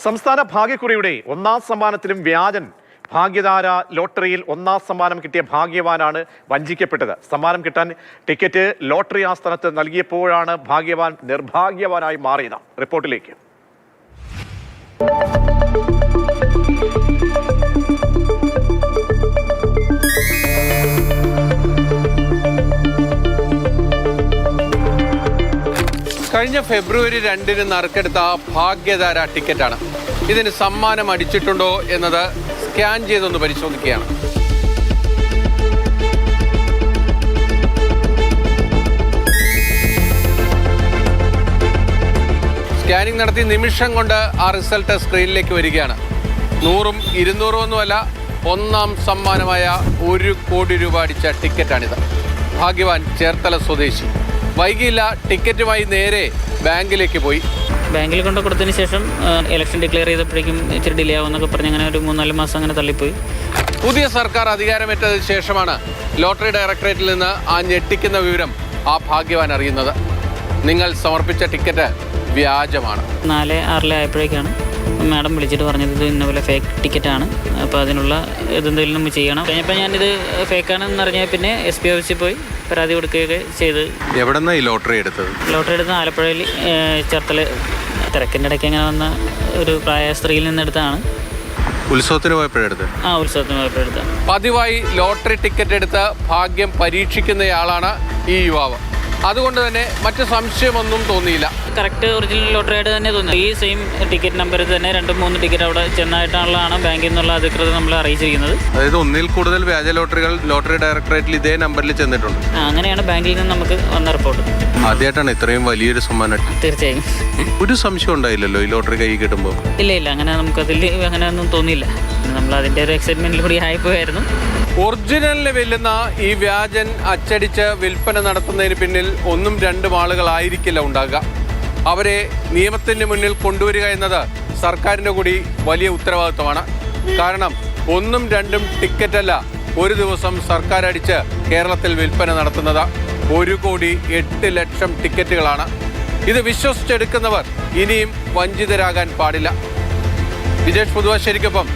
സംസ്ഥാന ഭാഗ്യക്കുറിയുടെ ഒന്നാം സമ്മാനത്തിലും വ്യാജൻ. ഭാഗ്യധാര ലോട്ടറിയിൽ ഒന്നാം സമ്മാനം കിട്ടിയ ഭാഗ്യവാനാണ് വഞ്ചിക്കപ്പെട്ടത്. സമ്മാനം കിട്ടാൻ ടിക്കറ്റ് ലോട്ടറി ആസ്ഥാനത്ത് നൽകിയപ്പോഴാണ് ഭാഗ്യവാൻ നിർഭാഗ്യവാനായി മാറിയത്. റിപ്പോർട്ടിലേക്ക്. കഴിഞ്ഞ ഫെബ്രുവരി 2-ന് നറുക്കെടുത്ത ഭാഗ്യധാര ടിക്കറ്റാണ്. ഇതിന് സമ്മാനം അടിച്ചിട്ടുണ്ടോ എന്നത് സ്കാൻ ചെയ്തൊന്ന് പരിശോധിക്കുകയാണ്. സ്കാനിംഗ് നടത്തി നിമിഷം കൊണ്ട് ആ റിസൾട്ട് സ്ക്രീനിലേക്ക് വരികയാണ്. 100ഉം 200ഉം ഒന്നുമല്ല, ഒന്നാം സമ്മാനമായ 1 കോടി രൂപ അടിച്ച ടിക്കറ്റാണിത്. ഭാഗ്യവാൻ ചേർത്തല സ്വദേശി. വൈകിയില്ല, ടിക്കറ്റുമായി നേരെ ബാങ്കിലേക്ക് പോയി. ബാങ്കിൽ കൊണ്ട് കൊടുത്തതിന് ശേഷം ഇലക്ഷൻ ഡിക്ലെയർ ചെയ്തപ്പോഴേക്കും ഇച്ചിരി ഡിലേ ആവുമെന്നൊക്കെ പറഞ്ഞ് അങ്ങനെ ഒരു 3-4 മാസം അങ്ങനെ തള്ളിപ്പോയി. പുതിയ സർക്കാർ അധികാരമേറ്റതിന് ശേഷമാണ് ലോട്ടറി ഡയറക്ടറേറ്റിൽ നിന്ന് ആ ഞെട്ടിക്കുന്ന വിവരം ആ ഭാഗ്യവാൻ അറിയുന്നത്. നിങ്ങൾ സമർപ്പിച്ച ടിക്കറ്റ് വ്യാജമാണ്. 4-6 ആയപ്പോഴേക്കാണ് മാഡം വിളിച്ചിട്ട് പറഞ്ഞത് ഇത് ഇന്നപോലെ ഫേക്ക് ടിക്കറ്റാണ്, അപ്പോൾ അതിനുള്ള ഇതെന്തെങ്കിലും നമ്മൾ ചെയ്യണം. കഴിഞ്ഞപ്പോൾ ഞാനിത് ഫേക്കാണെന്ന് അറിഞ്ഞാൽ പിന്നെ SP ഓഫീസിൽ പോയി പരാതി കൊടുക്കുകയൊക്കെ ചെയ്ത്. എവിടെ നിന്നാണ് ഈ ലോട്ടറി എടുത്തത്? ലോട്ടറി എടുത്ത് ആലപ്പുഴയിൽ ചേർത്തല തിരക്കിൻ്റെ ഇടയ്ക്ക് അങ്ങനെ വന്ന ഒരു പ്രായ സ്ത്രീയിൽ നിന്നെടുത്താണ്. ഉത്സവത്തിന് പോയപ്പോഴെടുത്ത്? ഉത്സവത്തിന് പോയപ്പോഴെടുത്ത്. പതിവായി ലോട്ടറി ടിക്കറ്റ് എടുത്ത് ഭാഗ്യം പരീക്ഷിക്കുന്നയാളാണ് ഈ യുവാവ്. അതുകൊണ്ട് തന്നെ മറ്റ് സംശയമൊന്നും തോന്നിയില്ല. കറക്റ്റ് ഒറിജിനൽ ലോട്ടറി ആയിട്ട് തന്നെ തോന്നി. ഈ സെയിം ടിക്കറ്റ് നമ്പറിൽ തന്നെ 2-3 ടിക്കറ്റ് അവിടെ ചെന്നായിട്ടാണുള്ളതാണ് ബാങ്കിൽ നിന്നുള്ള അധികൃതർ നമ്മളെ അറിയിച്ചിരിക്കുന്നത്. അതായത് ഒന്നിൽ കൂടുതൽ വ്യാജ ലോട്ടറികൾ ലോട്ടറി ഡയറക്ടറേറ്റിൽ ഇതേ നമ്പറിൽ ചെന്നിട്ടുണ്ട്. അങ്ങനെയാണ് ബാങ്കിൽ നിന്ന് നമുക്ക് വന്ന റിപ്പോർട്ട്. ആദ്യമായിട്ടാണ് ഇത്രയും വലിയൊരു സമ്മാനം. തീർച്ചയായും. ഒരു സംശയം ഉണ്ടായില്ലല്ലോ ഈ ലോട്ടറി കൈ കിട്ടുമ്പോൾ? ഇല്ല, അങ്ങനെ നമുക്കതിൽ അങ്ങനെ ഒന്നും തോന്നിയില്ല. നമ്മൾ അതിൻ്റെ ഒരു എക്സൈറ്റ്മെന്റിൽ കൂടി ആയിപ്പോയായിരുന്നു. ഒറിജിനലിനെ വെല്ലുന്ന ഈ വ്യാജൻ അച്ചടിച്ച് വിൽപ്പന നടത്തുന്നതിന് പിന്നിൽ 1-2 ആളുകളായിരിക്കില്ല ഉണ്ടാകുക. അവരെ നിയമത്തിന് മുന്നിൽ കൊണ്ടുവരിക എന്നത് സർക്കാരിൻ്റെ കൂടി വലിയ ഉത്തരവാദിത്വമാണ്. കാരണം 1-2 ടിക്കറ്റല്ല ഒരു ദിവസം സർക്കാർ അടിച്ച് കേരളത്തിൽ വിൽപ്പന നടത്തുന്നത് 1,08,00,000 ടിക്കറ്റുകളാണ്. ഇത് വിശ്വസിച്ചെടുക്കുന്നവർ ഇനിയും വഞ്ചിതരാകാൻ പാടില്ല. വിജേഷ് പുതുവാശ്ശേരിക്കൊപ്പം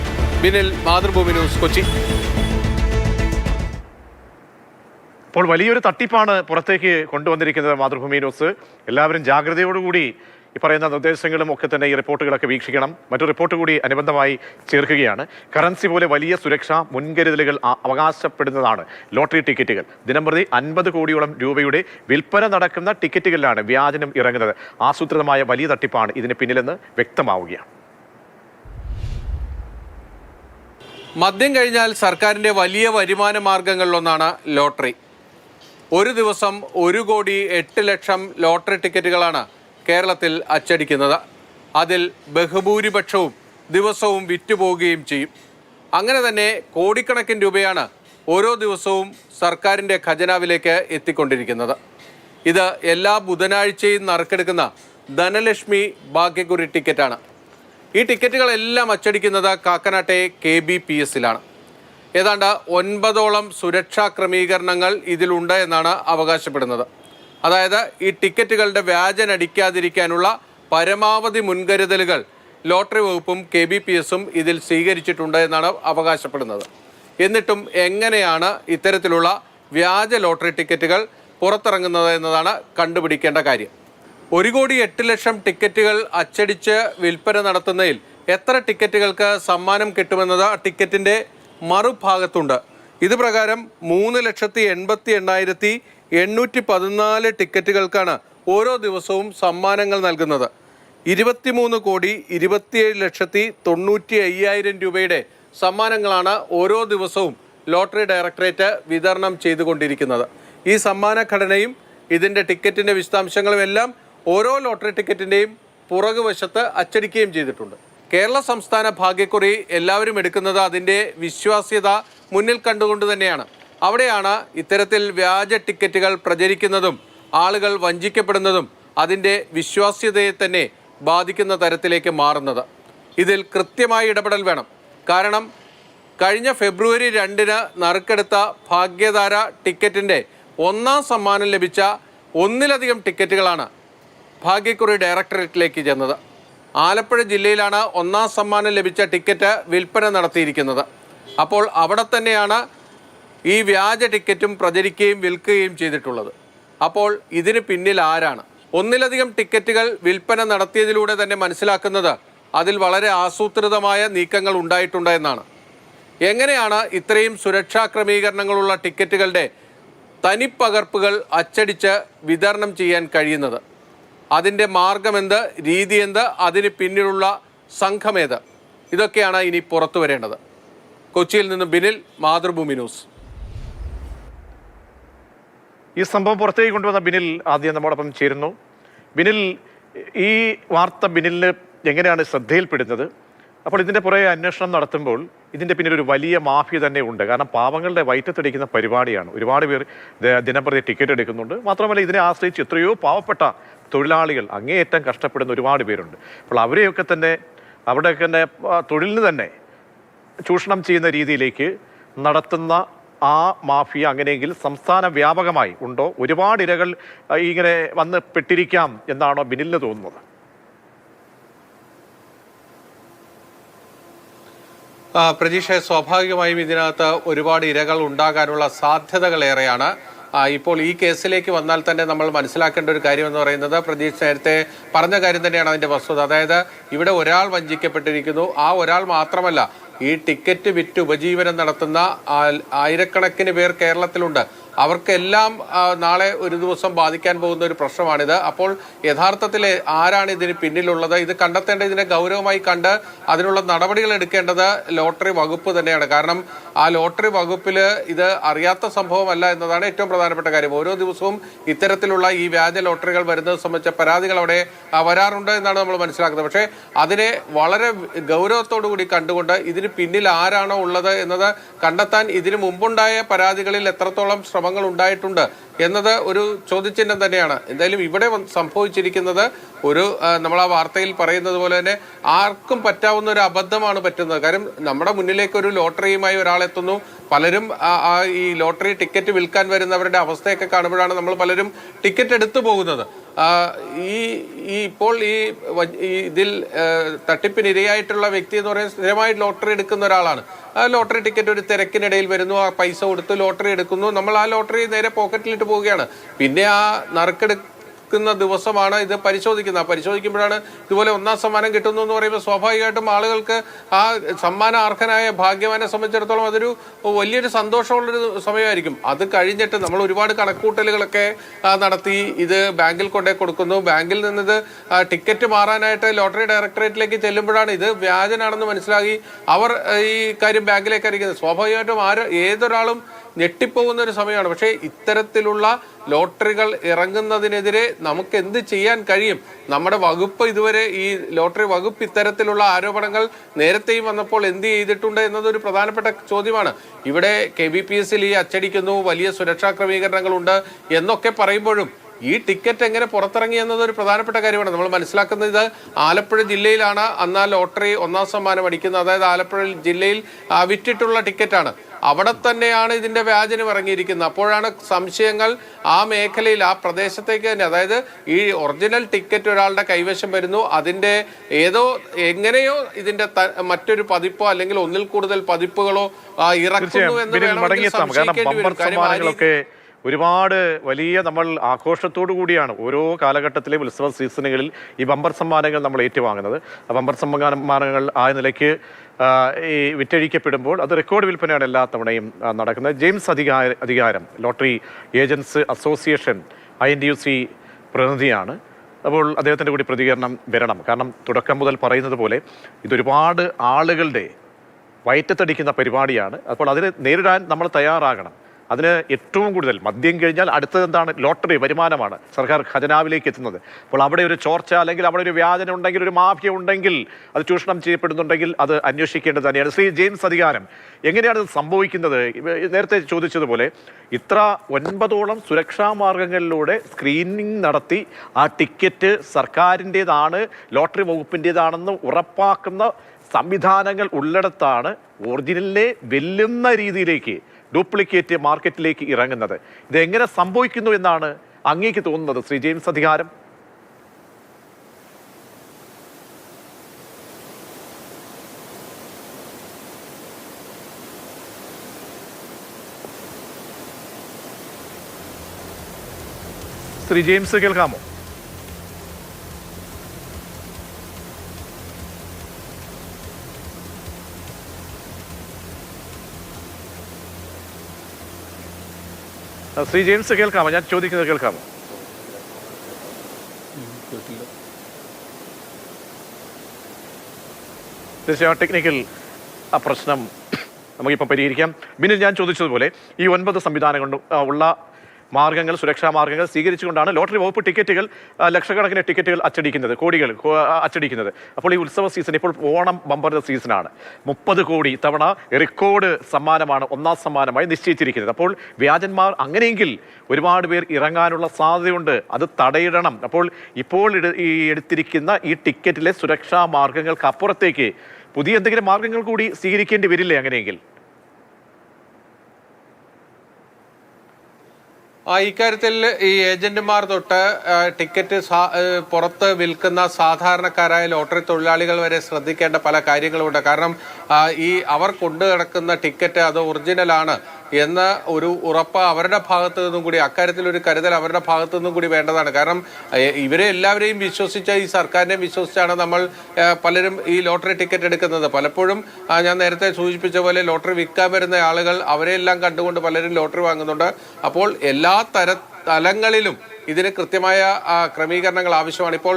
ബിനിൽ, മാതൃഭൂമി ന്യൂസ്, കൊച്ചി. ഇപ്പോൾ വലിയൊരു തട്ടിപ്പാണ് പുറത്തേക്ക് കൊണ്ടുവന്നിരിക്കുന്നത് മാതൃഭൂമി ന്യൂസ്. എല്ലാവരും ജാഗ്രതയോടുകൂടി ഈ പറയുന്ന നിർദ്ദേശങ്ങളും ഒക്കെ തന്നെ ഈ റിപ്പോർട്ടുകളൊക്കെ വീക്ഷിക്കണം. മറ്റൊരു റിപ്പോർട്ട് കൂടി അനുബന്ധമായി ചേർക്കുകയാണ്. കറൻസി പോലെ വലിയ സുരക്ഷാ മുൻകരുതലുകൾ അവകാശപ്പെടുന്നതാണ് ലോട്ടറി ടിക്കറ്റുകൾ. ദിനംപ്രതി 50 കോടിയോളം രൂപയുടെ വിൽപ്പന നടക്കുന്ന ടിക്കറ്റുകളിലാണ് വ്യാജനം ഇറങ്ങുന്നത്. ആസൂത്രിതമായ വലിയ തട്ടിപ്പാണ് ഇതിന് പിന്നിലെന്ന് വ്യക്തമാവുകയാണ്. മദ്യം കഴിഞ്ഞാൽ സർക്കാരിൻ്റെ വലിയ വരുമാന മാർഗങ്ങളിലൊന്നാണ് ലോട്ടറി. ഒരു ദിവസം 1,08,00,000 ലോട്ടറി ടിക്കറ്റുകളാണ് കേരളത്തിൽ അച്ചടിക്കുന്നത്. അതിൽ ബഹുഭൂരിപക്ഷവും ദിവസവും വിറ്റുപോവുകയും ചെയ്യും. അങ്ങനെ തന്നെ കോടിക്കണക്കിന് രൂപയാണ് ഓരോ ദിവസവും സർക്കാരിൻ്റെ ഖജനാവിലേക്ക് എത്തിക്കൊണ്ടിരിക്കുന്നത്. ഇത് എല്ലാ ബുധനാഴ്ചയും നറുക്കെടുക്കുന്ന ധനലക്ഷ്മി ഭാഗ്യക്കുറി ടിക്കറ്റാണ്. ഈ ടിക്കറ്റുകളെല്ലാം അച്ചടിക്കുന്നത് കാക്കനാട്ടെ KBPS-ലാണ്. ഏതാണ്ട് 9ഓളം സുരക്ഷാ ക്രമീകരണങ്ങൾ ഇതിലുണ്ട് എന്നാണ് അവകാശപ്പെടുന്നത്. അതായത് ഈ ടിക്കറ്റുകളുടെ വ്യാജൻ അടിക്കാതിരിക്കാനുള്ള പരമാവധി മുൻകരുതലുകൾ ലോട്ടറി വകുപ്പും KBPS-ഉം ഇതിൽ സ്വീകരിച്ചിട്ടുണ്ട് എന്നാണ് അവകാശപ്പെടുന്നത്. എന്നിട്ടും എങ്ങനെയാണ് ഇത്തരത്തിലുള്ള വ്യാജ ലോട്ടറി ടിക്കറ്റുകൾ പുറത്തിറങ്ങുന്നത് എന്നതാണ് കണ്ടുപിടിക്കേണ്ട കാര്യം. 1,08,00,000 ടിക്കറ്റുകൾ അച്ചടിച്ച് വിൽപ്പന നടത്തുന്നതിൽ എത്ര ടിക്കറ്റുകൾക്ക് സമ്മാനം കിട്ടുമെന്നത് ആ ടിക്കറ്റിൻ്റെ മറുഭാഗത്തുണ്ട്. ഇത് പ്രകാരം 3,88,814 ടിക്കറ്റുകൾക്കാണ് ഓരോ ദിവസവും സമ്മാനങ്ങൾ നൽകുന്നത്. 23,27,95,000 രൂപയുടെ സമ്മാനങ്ങളാണ് ഓരോ ദിവസവും ലോട്ടറി ഡയറക്ടറേറ്റ് വിതരണം ചെയ്തുകൊണ്ടിരിക്കുന്നത്. ഈ സമ്മാന ഘടനയും ഇതിൻ്റെ ടിക്കറ്റിൻ്റെ വിശദാംശങ്ങളും എല്ലാം ഓരോ ലോട്ടറി ടിക്കറ്റിൻ്റെയും പുറകുവശത്ത് അച്ചടിക്കുകയും ചെയ്തിട്ടുണ്ട്. കേരള സംസ്ഥാന ഭാഗ്യക്കുറി എല്ലാവരും എടുക്കുന്നത് അതിൻ്റെ വിശ്വാസ്യത മുന്നിൽ കണ്ടുകൊണ്ട് തന്നെയാണ്. അവിടെയാണ് ഇത്തരത്തിൽ വ്യാജ ടിക്കറ്റുകൾ പ്രചരിക്കുന്നതും ആളുകൾ വഞ്ചിക്കപ്പെടുന്നതും അതിൻ്റെ വിശ്വാസ്യതയെ തന്നെ ബാധിക്കുന്ന തരത്തിലേക്ക് മാറുന്നത്. ഇതിൽ കൃത്യമായ ഇടപെടൽ വേണം. കാരണം കഴിഞ്ഞ ഫെബ്രുവരി 2-ന് നറുക്കെടുത്ത ഭാഗ്യധാര ടിക്കറ്റിൻ്റെ ഒന്നാം സമ്മാനം ലഭിച്ച 1-ലധികം ടിക്കറ്റുകളാണ് ഭാഗ്യക്കുറി ഡയറക്ടറേറ്റിലേക്ക് ചെന്നത്. ആലപ്പുഴ ജില്ലയിലാണ് ഒന്നാം സമ്മാനം ലഭിച്ച ടിക്കറ്റ് വിൽപ്പന നടത്തിയിരിക്കുന്നത്. അപ്പോൾ അവിടെ തന്നെയാണ് ഈ വ്യാജ ടിക്കറ്റും പ്രചരിക്കുകയും വിൽക്കുകയും ചെയ്തിട്ടുള്ളത്. അപ്പോൾ ഇതിന് പിന്നിൽ ആരാണ്? ഒന്നിലധികം ടിക്കറ്റുകൾ വിൽപ്പന നടത്തിയതിലൂടെ തന്നെ മനസ്സിലാക്കുന്നത് അതിൽ വളരെ ആസൂത്രിതമായ നീക്കങ്ങൾ ഉണ്ടായിട്ടുണ്ട് എന്നാണ്. എങ്ങനെയാണ് ഇത്രയും സുരക്ഷാ ക്രമീകരണങ്ങളുള്ള ടിക്കറ്റുകളുടെ തനിപ്പകർപ്പുകൾ അച്ചടിച്ച് വിതരണം ചെയ്യാൻ കഴിയുന്നത്? അതിൻ്റെ മാർഗമെന്ത്, രീതിയെന്ത്, അതിന് പിന്നിലുള്ള സംഘമേത്? ഇതൊക്കെയാണ് ഇനി പുറത്തു വരേണ്ടത്. കൊച്ചിയിൽ നിന്നും ബിനിൽ, മാതൃഭൂമി ന്യൂസ്. ഈ സംഭവം പുറത്തേക്ക് കൊണ്ടുവന്ന ബിനിൽ ആദ്യം നമ്മോടൊപ്പം ചേരുന്നു. ബിനിൽ, ഈ വാർത്ത ബിനിലിന് എങ്ങനെയാണ് ശ്രദ്ധയിൽപ്പെടുന്നത്? അപ്പോൾ ഇതിൻ്റെ പുറകെ അന്വേഷണം നടത്തുമ്പോൾ ഇതിൻ്റെ പിന്നിൽ ഒരു വലിയ മാഫിയ തന്നെ ഉണ്ട്. കാരണം പാവങ്ങളുടെ വയറ്റത്തടിക്കുന്ന പരിപാടിയാണ്. ഒരുപാട് പേർ ദിനംപ്രതി ടിക്കറ്റ് എടുക്കുന്നുണ്ട്. മാത്രമല്ല ഇതിനെ ആശ്രയിച്ച് എത്രയോ പാവപ്പെട്ട തൊഴിലാളികൾ അങ്ങേയറ്റം കഷ്ടപ്പെടുന്ന ഒരുപാട് പേരുണ്ട്. അപ്പോൾ അവരെയൊക്കെ തന്നെ അവിടെയൊക്കെ തന്നെ തൊഴിലിന് തന്നെ ചൂഷണം ചെയ്യുന്ന രീതിയിലേക്ക് നടത്തുന്ന ആ മാഫിയ അങ്ങനെയെങ്കിൽ സംസ്ഥാന വ്യാപകമായി ഉണ്ടോ? ഒരുപാട് ഇരകൾ ഇങ്ങനെ വന്ന് പെട്ടിരിക്കാം എന്നാണോ ബിനിലിന് തോന്നുന്നത്? പ്രതീക്ഷ, സ്വാഭാവികമായും ഇതിനകത്ത് ഒരുപാട് ഇരകൾ ഉണ്ടാകാനുള്ള സാധ്യതകളേറെയാണ്. ഇപ്പോൾ ഈ കേസിലേക്ക് വന്നാൽ തന്നെ നമ്മൾ മനസ്സിലാക്കേണ്ട ഒരു കാര്യം എന്ന് പറയുന്നത്, പ്രതീക്ഷ നേരത്തെ പറഞ്ഞ കാര്യം തന്നെയാണ് അതിൻ്റെ വസ്തുത. അതായത് ഇവിടെ ഒരാൾ വഞ്ചിക്കപ്പെട്ടിരിക്കുന്നു. ആ ഒരാൾ മാത്രമല്ല, ഈ ടിക്കറ്റ് വിറ്റ് ഉപജീവനം നടത്തുന്ന ആയിരക്കണക്കിന് പേർ കേരളത്തിലുണ്ട്. അവർക്കെല്ലാം നാളെ ഒരു ദിവസം ബാധിക്കാൻ പോകുന്ന ഒരു പ്രശ്നമാണിത്. അപ്പോൾ യഥാർത്ഥത്തിൽ ആരാണ് ഇതിന് പിന്നിലുള്ളത്? ഇത് കണ്ടെത്തേണ്ട, ഇതിനെ ഗൗരവമായി കണ്ട് അതിനുള്ള നടപടികൾ എടുക്കേണ്ടത് ലോട്ടറി വകുപ്പ് തന്നെയാണ്. കാരണം ആ ലോട്ടറി വകുപ്പിൽ ഇത് അറിയാത്ത സംഭവമല്ല എന്നതാണ് ഏറ്റവും പ്രധാനപ്പെട്ട കാര്യം. ഓരോ ദിവസവും ഇത്തരത്തിലുള്ള ഈ വ്യാജ ലോട്ടറികൾ വരുന്നത് സംബന്ധിച്ച പരാതികൾ അവിടെ വരാറുണ്ട് എന്നാണ് നമ്മൾ മനസ്സിലാക്കുന്നത്. പക്ഷേ അതിനെ വളരെ ഗൗരവത്തോടു കൂടി കണ്ടുകൊണ്ട് ഇതിന് പിന്നിൽ ആരാണോ ഉള്ളത് എന്നത് കണ്ടെത്താൻ ഇതിനു മുമ്പുണ്ടായ പരാതികളിൽ എത്രത്തോളം ശ്രമങ്ങൾ ഉണ്ടായിട്ടുണ്ട് എന്നത് ഒരു ചോദ്യചിഹ്നം തന്നെയാണ്. എന്തായാലും ഇവിടെ സംഭവിച്ചിരിക്കുന്നത് ഒരു നമ്മൾ ആ വാർത്തയിൽ പറയുന്നത് പോലെ തന്നെ ആർക്കും പറ്റാവുന്ന ഒരു അബദ്ധമാണ് പറ്റുന്നത്. കാര്യം നമ്മുടെ മുന്നിലേക്ക് ഒരു ലോട്ടറിയുമായി ഒരാളെത്തുന്നു. പലരും ഈ ലോട്ടറി ടിക്കറ്റ് വിൽക്കാൻ വരുന്നവരുടെ അവസ്ഥയൊക്കെ കാണുമ്പോഴാണ് നമ്മൾ പലരും ടിക്കറ്റ് എടുത്തു പോകുന്നത്. ഇപ്പോൾ ഇതിൽ തട്ടിപ്പിനിരയായിട്ടുള്ള വ്യക്തി എന്ന് പറയുന്നത് സ്ഥിരമായി ലോട്ടറി എടുക്കുന്ന ഒരാളാണ്. ആ ലോട്ടറി ടിക്കറ്റ് ഒരു തിരക്കിനിടയിൽ വരുന്നു, ആ പൈസ കൊടുത്ത് ലോട്ടറി എടുക്കുന്നു. നമ്മൾ ആ ലോട്ടറി നേരെ പോക്കറ്റിലിട്ട് പോവുകയാണ്. പിന്നെ ആ നറുക്കെടുക്കുന്ന ദിവസമാണ് ഇത് പരിശോധിക്കുന്നത്. പരിശോധിക്കുമ്പോഴാണ് ഇതുപോലെ ഒന്നാം സമ്മാനം കിട്ടുന്നു എന്ന് പറയുമ്പോൾ സ്വാഭാവികമായിട്ടും ആളുകൾക്ക് ആ സമ്മാന അർഹനായ ഭാഗ്യവാനെ സംബന്ധിച്ചിടത്തോളം അതൊരു വലിയൊരു സന്തോഷമുള്ളൊരു സമയമായിരിക്കും. അത് കഴിഞ്ഞിട്ട് നമ്മൾ ഒരുപാട് കണക്കൂട്ടലുകളൊക്കെ നടത്തി ഇത് ബാങ്കിൽ കൊണ്ടേ കൊടുക്കുന്നു. ബാങ്കിൽ നിന്നിത് ടിക്കറ്റ് മാറാനായിട്ട് ലോട്ടറി ഡയറക്ടറേറ്റിലേക്ക് ചെല്ലുമ്പോഴാണ് ഇത് വ്യാജനാണെന്ന് മനസ്സിലാക്കി അവർ ഈ കാര്യം ബാങ്കിലേക്ക് അറിയിക്കുന്നത്. സ്വാഭാവികമായിട്ടും ഏതൊരാളും ഞെട്ടിപ്പോകുന്ന ഒരു സമയമാണ്. പക്ഷേ ഇത്തരത്തിലുള്ള ലോട്ടറികൾ ഇറങ്ങുന്നതിനെതിരെ നമുക്ക് എന്ത് ചെയ്യാൻ കഴിയും? നമ്മുടെ വകുപ്പ് ഇതുവരെ, ഈ ലോട്ടറി വകുപ്പ് ഇത്തരത്തിലുള്ള ആരോപണങ്ങൾ നേരത്തെയും വന്നപ്പോൾ എന്ത് ചെയ്തിട്ടുണ്ട് എന്നതൊരു പ്രധാനപ്പെട്ട ചോദ്യമാണ്. ഇവിടെ KBPS ഈ അച്ചടിക്കുന്നു, വലിയ സുരക്ഷാ ക്രമീകരണങ്ങളുണ്ട് എന്നൊക്കെ പറയുമ്പോഴും ഈ ടിക്കറ്റ് എങ്ങനെ പുറത്തിറങ്ങി എന്നതൊരു പ്രധാനപ്പെട്ട കാര്യമാണ്. നമ്മൾ മനസ്സിലാക്കുന്നത് ഇത് ആലപ്പുഴ ജില്ലയിലാണ് അന്ന് ലോട്ടറി ഒന്നാം സമ്മാനം അടിക്കുന്നത്. അതായത് ആലപ്പുഴ ജില്ലയിൽ വിറ്റിട്ടുള്ള ടിക്കറ്റാണ്. അവിടെ തന്നെയാണ് ഇതിന്റെ വ്യാജനം ഇറങ്ങിയിരിക്കുന്നത്. അപ്പോഴാണ് സംശയങ്ങൾ ആ മേഖലയിൽ, ആ പ്രദേശത്തേക്ക് തന്നെ, അതായത് ഈ ഒറിജിനൽ ടിക്കറ്റ് ഒരാളുടെ കൈവശം വരുന്നു, അതിന്റെ എങ്ങനെയോ ഇതിന്റെ മറ്റൊരു പതിപ്പോ അല്ലെങ്കിൽ ഒന്നിൽ കൂടുതൽ പതിപ്പുകളോ ഇറക്കുന്നു എന്ന് വേണമെങ്കിൽ സംശയിക്കേണ്ടി വരും. ഒരുപാട് വലിയ നമ്മൾ ആഘോഷത്തോടു കൂടിയാണ് ഓരോ കാലഘട്ടത്തിലെയും ഉത്സവ സീസണുകളിൽ ഈ ബമ്പർ സമ്മാനങ്ങൾ നമ്മൾ ഏറ്റുവാങ്ങുന്നത്. ആ ബമ്പർ സമ്മാനങ്ങൾ ആ നിലയ്ക്ക് ഈ വിറ്റഴിക്കപ്പെടുമ്പോൾ അത് റെക്കോർഡ് വിൽപ്പനയാണ് എല്ലാ തവണയും നടക്കുന്നത്. ജെയിംസ് അധികാരം ലോട്ടറി ഏജൻസ് അസോസിയേഷൻ INTUC പ്രതിനിധിയാണ്. അപ്പോൾ അദ്ദേഹത്തിൻ്റെ കൂടി പ്രതികരണം വരണം. കാരണം തുടക്കം മുതൽ പറയുന്നത് പോലെ ഇതൊരുപാട് ആളുകളുടെ വയറ്റത്തടിക്കുന്ന പരിപാടിയാണ്. അപ്പോൾ അതിനെ നേരിടാൻ നമ്മൾ തയ്യാറാകണം. അതിന് ഏറ്റവും കൂടുതൽ മദ്യം കഴിഞ്ഞാൽ അടുത്തത് എന്താണ്? ലോട്ടറി വരുമാനമാണ് സർക്കാർ ഖജനാവിലേക്ക് എത്തുന്നത്. അപ്പോൾ അവിടെ ഒരു ചോർച്ച അല്ലെങ്കിൽ അവിടെ ഒരു വ്യാജന ഉണ്ടെങ്കിൽ, ഒരു മാഫിയ ഉണ്ടെങ്കിൽ, അത് ചൂഷണം ചെയ്യപ്പെടുന്നുണ്ടെങ്കിൽ അത് അന്വേഷിക്കേണ്ടത് തന്നെയാണ്. ശ്രീ ജെയിംസ് അധികാരം, എങ്ങനെയാണ് ഇത് സംഭവിക്കുന്നത്? നേരത്തെ ചോദിച്ചതുപോലെ ഇത്ര 9ഓളം സുരക്ഷാ മാർഗങ്ങളിലൂടെ സ്ക്രീനിങ് നടത്തി ആ ടിക്കറ്റ് സർക്കാരിൻ്റെതാണ്, ലോട്ടറി വകുപ്പിൻ്റെതാണെന്ന് ഉറപ്പാക്കുന്ന സംവിധാനങ്ങൾ ഉള്ളിടത്താണ് ഒറിജിനലിനെ വെല്ലുന്ന രീതിയിലേക്ക് ഡ്യൂപ്ലിക്കേറ്റ് മാർക്കറ്റിലേക്ക് ഇറങ്ങുന്നത്. ഇതെങ്ങനെ സംഭവിക്കുന്നു എന്നാണ് അങ്ങേക്ക് തോന്നുന്നത് ശ്രീ ജെയിംസ് അധികാരം? ശ്രീ ജെയിംസ് കേൾക്കാമോ? ശ്രീ ജെയിംസ് കേൾക്കാമോ? ഞാൻ ചോദിക്കുന്നത് കേൾക്കാമോ? തീർച്ചയായും ടെക്നിക്കൽ ആ പ്രശ്നം നമുക്കിപ്പോൾ പരിഹരിക്കാം. ബിനിൽ, ഞാൻ ചോദിച്ചതുപോലെ ഈ 9 സംവിധാനം കൊണ്ട് ഉള്ള മാർഗ്ഗങ്ങൾ, സുരക്ഷാ മാർഗ്ഗങ്ങൾ സ്വീകരിച്ചുകൊണ്ടാണ് ലോട്ടറി വകുപ്പ് ടിക്കറ്റുകൾ, ലക്ഷക്കണക്കിന് ടിക്കറ്റുകൾ അച്ചടിക്കുന്നത്, കോടികൾ അച്ചടിക്കുന്നത്. അപ്പോൾ ഈ ഉത്സവ സീസൺ, ഇപ്പോൾ ഓണം ബമ്പർ സീസണാണ്. 30 കോടി തവണ റെക്കോർഡ് സമ്മാനമാണ് ഒന്നാം സമ്മാനമായി നിശ്ചയിച്ചിരിക്കുന്നത്. അപ്പോൾ വ്യാജന്മാർ അങ്ങനെയെങ്കിൽ ഒരുപാട് പേർ ഇറങ്ങാനുള്ള സാധ്യതയുണ്ട്. അത് തടയിടണം. അപ്പോൾ ഇപ്പോൾ ഈ എടുത്തിരിക്കുന്ന ഈ ടിക്കറ്റിലെ സുരക്ഷാ മാർഗ്ഗങ്ങൾക്ക് അപ്പുറത്തേക്ക് പുതിയ എന്തെങ്കിലും മാർഗ്ഗങ്ങൾ കൂടി സ്വീകരിക്കേണ്ടി വരില്ലേ അങ്ങനെയെങ്കിൽ? ഇക്കാര്യത്തിൽ ഈ ഏജന്റുമാർ തൊട്ട് ടിക്കറ്റ് പുറത്ത് വിൽക്കുന്ന സാധാരണക്കാരായ ലോട്ടറി തൊഴിലാളികൾ വരെ ശ്രദ്ധിക്കേണ്ട പല കാര്യങ്ങളുമുണ്ട്. കാരണം അവർ കൊണ്ടു കിടക്കുന്ന ടിക്കറ്റ് അത് ഒറിജിനലാണ് എന്ന ഒരു ഉറപ്പ് അവരുടെ ഭാഗത്തു നിന്നും കൂടി, അക്കാര്യത്തിൽ ഒരു കരുതൽ അവരുടെ ഭാഗത്തു നിന്നും കൂടി വേണ്ടതാണ്. കാരണം ഇവരെ എല്ലാവരെയും വിശ്വസിച്ച, ഈ സർക്കാരിനെ വിശ്വസിച്ചാണ് നമ്മൾ പലരും ഈ ലോട്ടറി ടിക്കറ്റ് എടുക്കുന്നത്. പലപ്പോഴും ഞാൻ നേരത്തെ സൂചിപ്പിച്ച പോലെ ലോട്ടറി വിൽക്കാൻ വരുന്ന ആളുകൾ അവരെല്ലാം കണ്ടുകൊണ്ട് പലരും ലോട്ടറി വാങ്ങുന്നുണ്ട്. അപ്പോൾ എല്ലാ തലങ്ങളിലും ഇതിന് കൃത്യമായ ക്രമീകരണങ്ങൾ ആവശ്യമാണ്. ഇപ്പോൾ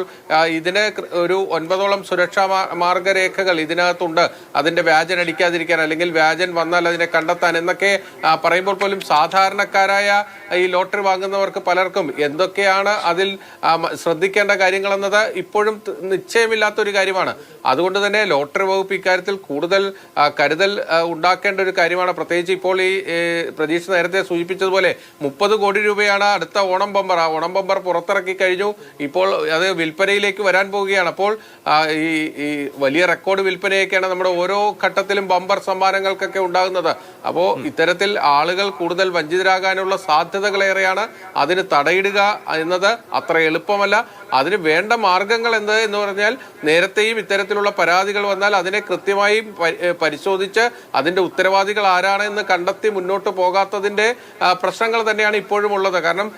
ഇതിന് ഒരു 9ഓളം സുരക്ഷാ മാർഗരേഖകൾ ഇതിനകത്തുണ്ട്. അതിന്റെ വ്യാജൻ അടിക്കാതിരിക്കാൻ, അല്ലെങ്കിൽ വ്യാജൻ വന്നാൽ അതിനെ കണ്ടെത്താൻ എന്നൊക്കെ പറയുമ്പോൾ പോലും സാധാരണക്കാരായ ഈ ലോട്ടറി വാങ്ങുന്നവർക്ക് പലർക്കും എന്തൊക്കെയാണ് അതിൽ ശ്രദ്ധിക്കേണ്ട കാര്യങ്ങളെന്നത് ഇപ്പോഴും നിശ്ചയമില്ലാത്തൊരു കാര്യമാണ്. അതുകൊണ്ട് തന്നെ ലോട്ടറി വകുപ്പ് ഇക്കാര്യത്തിൽ കൂടുതൽ കരുതൽ ഉണ്ടാക്കേണ്ട ഒരു കാര്യമാണ്. പ്രത്യേകിച്ച് ഇപ്പോൾ ഈ പ്രതീക്ഷ നേരത്തെ സൂചിപ്പിച്ചതുപോലെ 30 കോടി രൂപയാണ് അടുത്ത ഓണം ബമ്പർ. ഓണം ബമ്പർ പുറത്തിറക്കി കഴിഞ്ഞു. ഇപ്പോൾ അത് വിൽപ്പനയിലേക്ക് വരാൻ പോവുകയാണ്. അപ്പോൾ ഈ വലിയ റെക്കോർഡ് വിൽപ്പനയൊക്കെയാണ് നമ്മുടെ ഓരോ ഘട്ടത്തിലും ബമ്പർ സമ്മാനങ്ങൾക്കൊക്കെ ഉണ്ടാകുന്നത്. അപ്പോൾ ഇത്തരത്തിൽ ആളുകൾ കൂടുതൽ വഞ്ചിതരാകാനുള്ള സാധ്യതകളേറെയാണ്. അതിന് തടയിടുക എന്നത് അത്ര എളുപ്പമല്ല. അതിന് വേണ്ട മാർഗങ്ങൾ എന്ന് പറഞ്ഞാൽ, നേരത്തെയും ഇത്തരത്തിലുള്ള പരാതികൾ വന്നാൽ അതിനെ കൃത്യമായി പരിശോധിച്ച് അതിന്റെ ഉത്തരവാദികൾ ആരാണ് എന്ന് കണ്ടെത്തി മുന്നോട്ട് പോകാത്തതിന്റെ പ്രശ്നങ്ങൾ തന്നെയാണ് ഇപ്പോഴും ഉള്ളത്. കാരണം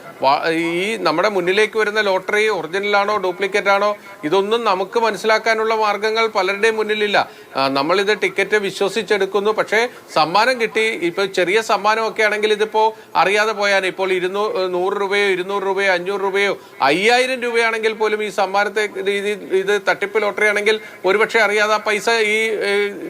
ഈ നമ്മുടെ മുന്നിലേക്ക് വരുന്ന ലോട്ടറി ഒറിജിനലാണോ ഡ്യൂപ്ലിക്കേറ്റ് ആണോ ഇതൊന്നും നമുക്ക് മനസ്സിലാക്കാനുള്ള മാർഗങ്ങൾ പലരുടെയും മുന്നിലില്ല. നമ്മളിത് ടിക്കറ്റ് വിശ്വസിച്ചെടുക്കുന്നു, പക്ഷേ സമ്മാനം കിട്ടി. ഇപ്പൊ ചെറിയ സമ്മാനമൊക്കെ ആണെങ്കിൽ ഇതിപ്പോ അറിയാതെ പോയാൽ, ഇപ്പോൾ 100 രൂപയോ 200 രൂപയോ 500 രൂപയോ 5000 രൂപയാണെങ്കിൽ പോലും ഈ സമ്മാനത്തെ ഇത് തട്ടിപ്പ് ലോട്ടറി ആണെങ്കിൽ ഒരുപക്ഷെ അറിയാതെ പൈസ ഈ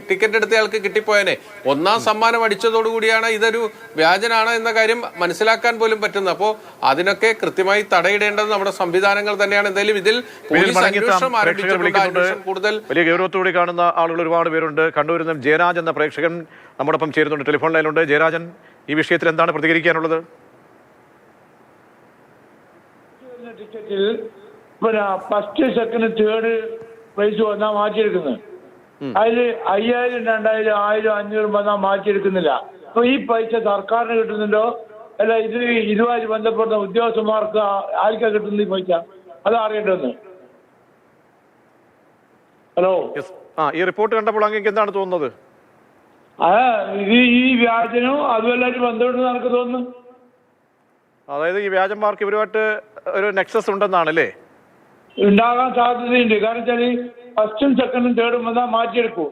ടിക്കറ്റ് എടുത്തയാൾക്ക് കിട്ടിപ്പോയനെ. ഒന്നാം സമ്മാനം അടിച്ചതോടുകൂടിയാണ് ഇതൊരു വ്യാജനാണ് എന്ന കാര്യം മനസ്സിലാക്കാൻ പോലും പറ്റുന്നത്. അപ്പോൾ അതിനൊക്കെ കൃത്യമായി തടയിടേണ്ടത് നമ്മുടെ സംവിധാനങ്ങൾ തന്നെയാണ്. എന്തായാലും ഇതിൽ പോലീസ് അന്വേഷണം ആരംഭിച്ചിട്ടുണ്ട്. കൂടുതൽ വലിയ ഗൗരവത്തോടെ കാണുന്ന ആളുകൾ ഒരുപാട് പേരുണ്ട്. കണ്ണൂരിൽ നിന്നും ജയരാജ് എന്ന പ്രേക്ഷകൻ നമ്മോടൊപ്പം ചേരുന്നുണ്ട്, ടെലിഫോൺ ലൈനിലുണ്ട്. ജയരാജൻ, ഈ വിഷയത്തിൽ എന്താണ് പ്രതികരിക്കാനുള്ളത്? ടിക്കറ്റിൽ പിന്നെ ഫസ്റ്റ് സെക്കൻഡ് തേർഡ് പ്രൈസ് വന്നാൽ മാറ്റിയെടുക്കുന്നത്. അതിൽ 5000 2000 1000 500 വന്നാൽ മാറ്റിയെടുക്കുന്നില്ല. അപ്പൊ ഈ പൈസ സർക്കാരിന് കിട്ടുന്നുണ്ടോ അല്ല ഇത് ഇതുമായി ബന്ധപ്പെടുന്ന ഉദ്യോഗസ്ഥന്മാർക്ക് ആർക്കാ കിട്ടുന്ന ഈ പൈസ? അത് അറിയേണ്ടതെന്ന്. ഹലോ, ഈ റിപ്പോർട്ട് കണ്ടപ്പോൾ അങ്ങേക്ക് എന്താണ് തോന്നുന്നത്? ഇത് ഈ വ്യാജനും അതുമല്ലായിട്ട് ബന്ധപ്പെട്ട് എനിക്ക് തോന്നുന്നു. അതായത് ഈ വ്യാജന്മാർക്ക് ഇവരുമായിട്ട് ഒരു നെക്സസ് ഉണ്ടെന്നാണ് അല്ലേ? ഉണ്ടാകാൻ സാധ്യതയുണ്ട്. കാരണം വെച്ചാല് ഫസ്റ്റും സെക്കൻഡും തേർഡും വന്നാൽ മാറ്റിയെടുക്കും.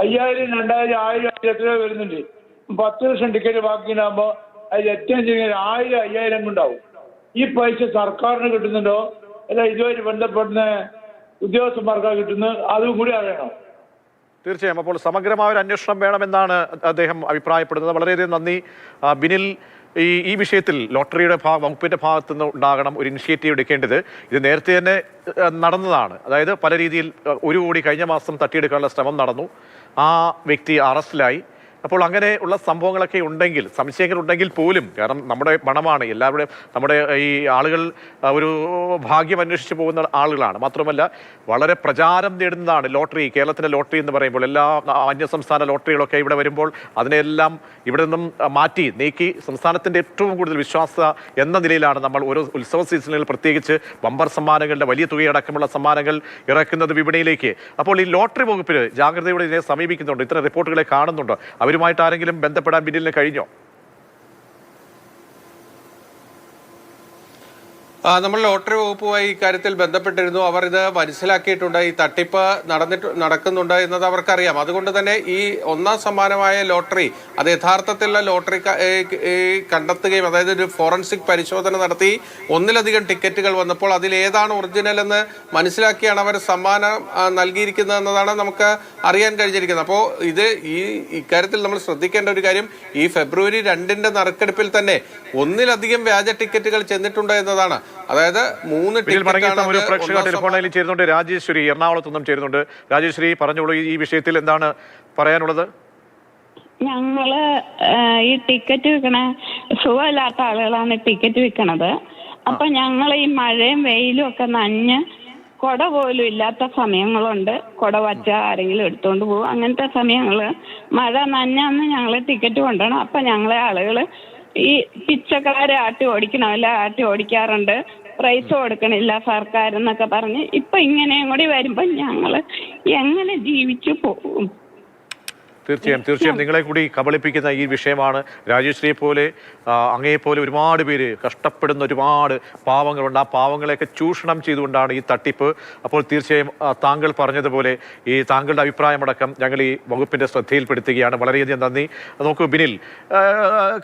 5000 2000 1000 എത്ര വരുന്നുണ്ട്. 10 ലക്ഷം ടിക്കറ്റ് ബാക്കിയുണ്ടാകുമ്പോൾ അതിൽ ഏറ്റവും ചെയ്യുന്ന 1000 5000 ഉണ്ടാവും. ഈ പൈസ സർക്കാരിന് കിട്ടുന്നുണ്ടോ അല്ല ഇതുമായിട്ട് ബന്ധപ്പെടുന്ന ഉദ്യോഗസ്ഥന്മാർക്കാണ് കിട്ടുന്നത്? അതും കൂടി അറിയണം. തീർച്ചയായും. അപ്പോൾ സമഗ്രമായ ഒരു അന്വേഷണം വേണമെന്നാണ് അദ്ദേഹം അഭിപ്രായപ്പെടുന്നത്. വളരെയധികം നന്ദി ബിനിൽ. ഈ വിഷയത്തിൽ ലോട്ടറിയുടെ വകുപ്പിന്റെ ഭാഗത്തു നിന്ന് ഉണ്ടാകണം ഒരു ഇനിഷ്യേറ്റീവ് എടുക്കേണ്ടത്. ഇത് നേരത്തെ തന്നെ നടന്നതാണ്. അതായത് പല രീതിയിൽ 1 കോടി കഴിഞ്ഞ മാസം തട്ടിയെടുക്കാനുള്ള ശ്രമം നടന്നു. ആ വ്യക്തി അറസ്റ്റിലായി. അപ്പോൾ അങ്ങനെ ഉള്ള സംഭവങ്ങളൊക്കെ ഉണ്ടെങ്കിൽ, സംശയങ്ങൾ ഉണ്ടെങ്കിൽ പോലും, കാരണം നമ്മുടെ പണമാണ് എല്ലാവരുടെയും, നമ്മുടെ ഈ ആളുകൾ ഒരു ഭാഗ്യം അന്വേഷിച്ച് പോകുന്ന ആളുകളാണ്. മാത്രമല്ല വളരെ പ്രചാരം നേടുന്നതാണ് ലോട്ടറി. കേരളത്തിലെ ലോട്ടറി എന്ന് പറയുമ്പോൾ എല്ലാ അന്യസംസ്ഥാന ലോട്ടറികളൊക്കെ ഇവിടെ വരുമ്പോൾ അതിനെല്ലാം ഇവിടെ നിന്നും മാറ്റി നീക്കി സംസ്ഥാനത്തിൻ്റെ ഏറ്റവും കൂടുതൽ വിശ്വാസ്യത എന്ന നിലയിലാണ് നമ്മൾ ഓരോ ഉത്സവ സീസണുകളിൽ പ്രത്യേകിച്ച് ബമ്പർ സമ്മാനങ്ങളുടെ വലിയ തുകയടക്കമുള്ള സമ്മാനങ്ങൾ ഇറക്കുന്നത് വിപണിയിലേക്ക്. അപ്പോൾ ഈ ലോട്ടറി വകുപ്പിന് ജാഗ്രതയോടെ ഇതിനെ സമീപിക്കുന്നുണ്ട്. ഇത്തരം റിപ്പോർട്ടുകളെ കാണുന്നുണ്ട്. അവരുമായിട്ട് ആരെങ്കിലും ബന്ധപ്പെടാൻ ബിനിലിന് കഴിഞ്ഞോ? നമ്മൾ ലോട്ടറി വകുപ്പുമായി ഇക്കാര്യത്തിൽ ബന്ധപ്പെട്ടിരുന്നു. അവർ ഇത് മനസ്സിലാക്കിയിട്ടുണ്ട്, ഈ തട്ടിപ്പ് നടക്കുന്നുണ്ട് എന്നത് അവർക്കറിയാം. അതുകൊണ്ട് തന്നെ ഈ ഒന്നാം സമ്മാനമായ ലോട്ടറി അത് യഥാർത്ഥത്തിലുള്ള ലോട്ടറി കണ്ടെത്തുകയും, അതായത് ഒരു ഫോറൻസിക് പരിശോധന നടത്തി ഒന്നിലധികം ടിക്കറ്റുകൾ വന്നപ്പോൾ അതിലേതാണ് ഒറിജിനൽ എന്ന് മനസ്സിലാക്കിയാണ് അവർ സമ്മാനം നൽകിയിരിക്കുന്നത് എന്നതാണ് നമുക്ക് അറിയാൻ കഴിഞ്ഞിരിക്കുന്നത്. അപ്പോൾ ഇക്കാര്യത്തിൽ നമ്മൾ ശ്രദ്ധിക്കേണ്ട ഒരു കാര്യം, ഈ ഫെബ്രുവരി 2 നറുക്കെടുപ്പിൽ തന്നെ ഒന്നിലധികം വ്യാജ ടിക്കറ്റുകൾ ചെന്നിട്ടുണ്ട് എന്നതാണ്. അതായത് 3 ടെലിഫോണിൽ ചേരുന്നുണ്ട് രാജേശ്വരി, എറണാകുളത്തു നിന്നും ചേരുന്നുണ്ട്. രാജേശ്വരി, പറഞ്ഞോളൂ, ഈ വിഷയത്തിൽ എന്താണ് പറയാനുള്ളത്? ഞങ്ങള് ഈ ടിക്കറ്റ് വിൽക്കണ സുഖമില്ലാത്ത ആളുകളാണ് ടിക്കറ്റ് വിൽക്കണത്. അപ്പൊ ഞങ്ങൾ ഈ മഴയും വെയിലും ഒക്കെ നനഞ്ഞ് കുട പോലും ഇല്ലാത്ത സമയങ്ങളുണ്ട്. കുട വച്ച ആരെങ്കിലും എടുത്തുകൊണ്ട് പോകും. അങ്ങനത്തെ സമയങ്ങള് മഴ നനഞ്ഞാന്ന് ഞങ്ങൾ ടിക്കറ്റ് കൊണ്ടുപോകണം. അപ്പൊ ഞങ്ങളെ ആളുകൾ ഈ പിച്ചക്കാരെ ആട്ടി ഓടിക്കണമല്ല ആട്ടി ഓടിക്കാറുണ്ട്. പ്രൈസ് കൊടുക്കണില്ല സർക്കാർ എന്നൊക്കെ പറഞ്ഞ് ഇപ്പൊ ഇങ്ങനെയും കൂടി വരുമ്പോ ഞങ്ങള് എങ്ങനെ ജീവിച്ചു പോകും? തീർച്ചയായും നിങ്ങളെ കൂടി കബളിപ്പിക്കുന്ന ഈ വിഷയമാണ്. രാജേശ്വരിയെ പോലെ അങ്ങയെപ്പോലെ ഒരുപാട് പേര് കഷ്ടപ്പെടുന്ന ഒരുപാട് പാവങ്ങളുണ്ട്. ആ പാവങ്ങളെയൊക്കെ ചൂഷണം ചെയ്തുകൊണ്ടാണ് ഈ തട്ടിപ്പ്. അപ്പോൾ തീർച്ചയായും താങ്കൾ പറഞ്ഞതുപോലെ ഈ താങ്കളുടെ അഭിപ്രായമടക്കം ഞങ്ങൾ ഈ വകുപ്പിന്റെ ശ്രദ്ധയിൽപ്പെടുത്തുകയാണ്. വളരെയധികം നന്ദി. നോക്കൂ ബിനിൽ,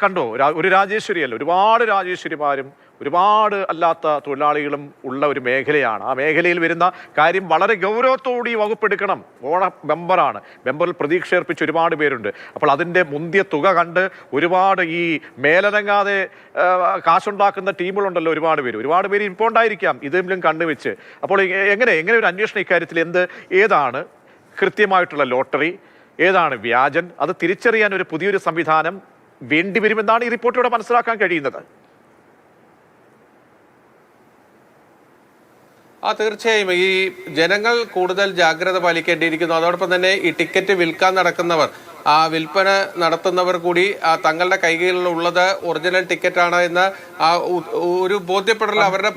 കണ്ടോ, ഒരു രാജേശ്വരിയല്ല, ഒരുപാട് രാജേശ്വരിമാരും ഒരുപാട് അല്ലാത്ത തൊഴിലാളികളും ഉള്ള ഒരു മേഖലയാണ്. ആ മേഖലയിൽ വരുന്ന കാര്യം വളരെ ഗൗരവത്തോടെ ഈ വകുപ്പെടുക്കണം. മെമ്പറാണ്, മെമ്പറിൽ പ്രതീക്ഷ അർപ്പിച്ച് ഒരുപാട് പേരുണ്ട്. അപ്പോൾ അതിൻ്റെ മുന്തിയ തുക കണ്ട് ഒരുപാട് ഈ മേലനങ്ങാതെ കാശുണ്ടാക്കുന്ന ടീമുകളുണ്ടല്ലോ, ഒരുപാട് പേര് ഇപ്പോൾ ഉണ്ടായിരിക്കാം ഇതെങ്കിലും കണ്ടുവെച്ച്. അപ്പോൾ എങ്ങനെ ഒരു അന്വേഷണം ഇക്കാര്യത്തിൽ ഏതാണ് കൃത്യമായിട്ടുള്ള ലോട്ടറി, ഏതാണ് വ്യാജൻ, അത് തിരിച്ചറിയാൻ ഒരു പുതിയൊരു സംവിധാനം വേണ്ടിവരുമെന്നാണ് ഈ റിപ്പോർട്ടിലൂടെ മനസ്സിലാക്കാൻ കഴിയുന്നത്. തീർച്ചയായും ഈ ജനങ്ങൾ കൂടുതൽ ജാഗ്രത പാലിക്കേണ്ടിയിരിക്കുന്നു. അതോടൊപ്പം തന്നെ ഈ ടിക്കറ്റ് വിൽക്കാൻ നടക്കുന്നവർ, ആ വിൽപ്പന നടത്തുന്നവർ കൂടി തങ്ങളുടെ കൈകളിലുള്ളത് ഒറിജിനൽ ടിക്കറ്റാണ് എന്ന് ഒരു ബോധ്യപ്പെടൽ അവരുടെ